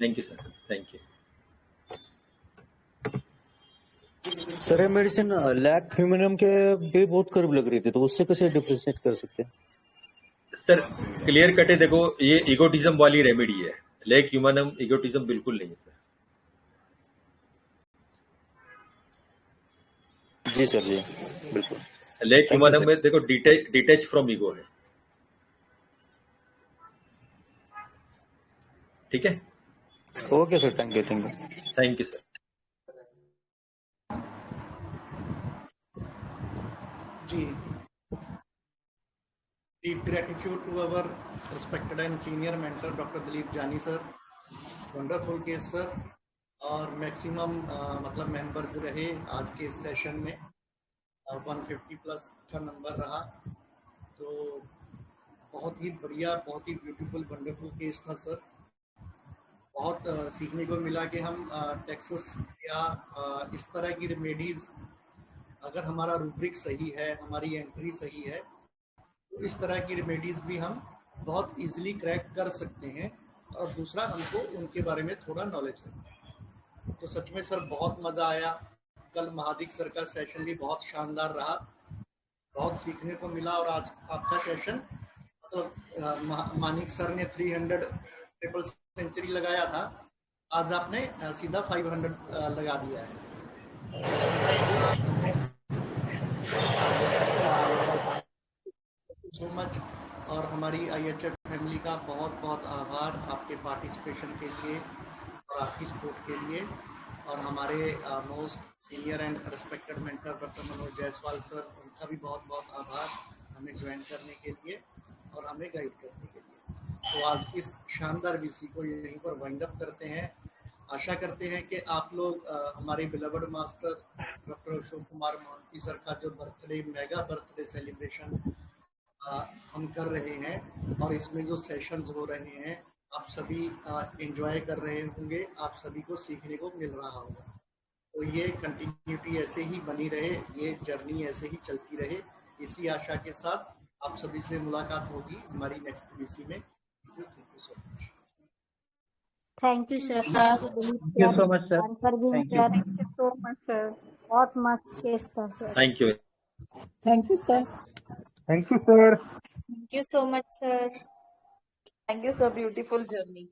thank you sir, thank you sir. ये मेडिसिन लैक ह्यूमनियम के भी बहुत करीब लग रही थी, तो उससे कैसे डिफरेंशिएट कर सकते हैं सर? क्लियर कट है, देखो ये इगोटिज्म वाली रेमेडी है, लैक ह्यूमनियम इगोटिज्म बिल्कुल नहीं है सर। जी सर, जी बिल्कुल। लैक ह्यूमनियम में देखो डिटैच फ्रॉम ईगो है, ठीक है? Okay sir, thank you, thank you, thank you sir. जी, deep gratitude to our respected and senior mentor Dr. Dilip Jani sir, wonderful case sir, और मैक्सिमम मतलब members रहे आज के इस सेशन में, 150 प्लस का नंबर रहा, तो बहुत ही बढ़िया, बहुत ही ब्यूटीफुल वंडरफुल केस था सर। बहुत सीखने को मिला कि हम टेक्सास या इस तरह की रेमेडीज, अगर हमारा रूब्रिक सही है, हमारी एंट्री सही है, तो इस तरह की रेमेडीज भी हम बहुत इजीली क्रैक कर सकते हैं, और दूसरा हमको उनके बारे में थोड़ा नॉलेज है। तो सच में सर बहुत मज़ा आया, कल महादिक सर का सेशन भी बहुत शानदार रहा, बहुत सीखने को मिला, और आज आपका सेशन मतलब मानिक सर ने 300 ट्रिपल सेंचुरी लगाया था, आज आपने सीधा 500 लगा दिया है। सो मच, और हमारी IHF फैमिली का बहुत बहुत आभार आपके पार्टिसिपेशन के लिए और आपकी सपोर्ट के लिए, और हमारे most senior and respected mentor doctor Manoj Jaiswal sir, उनका भी बहुत बहुत आभार हमें ज्वाइन करने के लिए और हमें गाइड करने के लिए। तो आज की इस शानदार VC को यहीं पर वाइंड अप करते हैं। आशा करते हैं कि आप लोग हमारे beloved master doctor Ashok Kumar Mohanty sir का जो बर्थडे मेगा बर्थडे सेलिब्रेशन हम कर रहे हैं और इसमें जो सेशंस हो रहे हैं आप सभी एंजॉय कर रहे होंगे, आप सभी को सीखने को मिल रहा होगा। तो ये कंटिन्यूटी ऐसे ही बनी रहे, ये जर्नी ऐसे ही चलती रहे, इसी आशा के साथ आप सभी से मुलाकात होगी हमारी नेक्स्ट बीसी में। Thank you so much. Thank you sir, thank you so much sir, thank you so much sir, बहुत मस्त केस था sir. Thank you sir. Thank you sir. Thank you so much sir. Thank you sir, beautiful journey.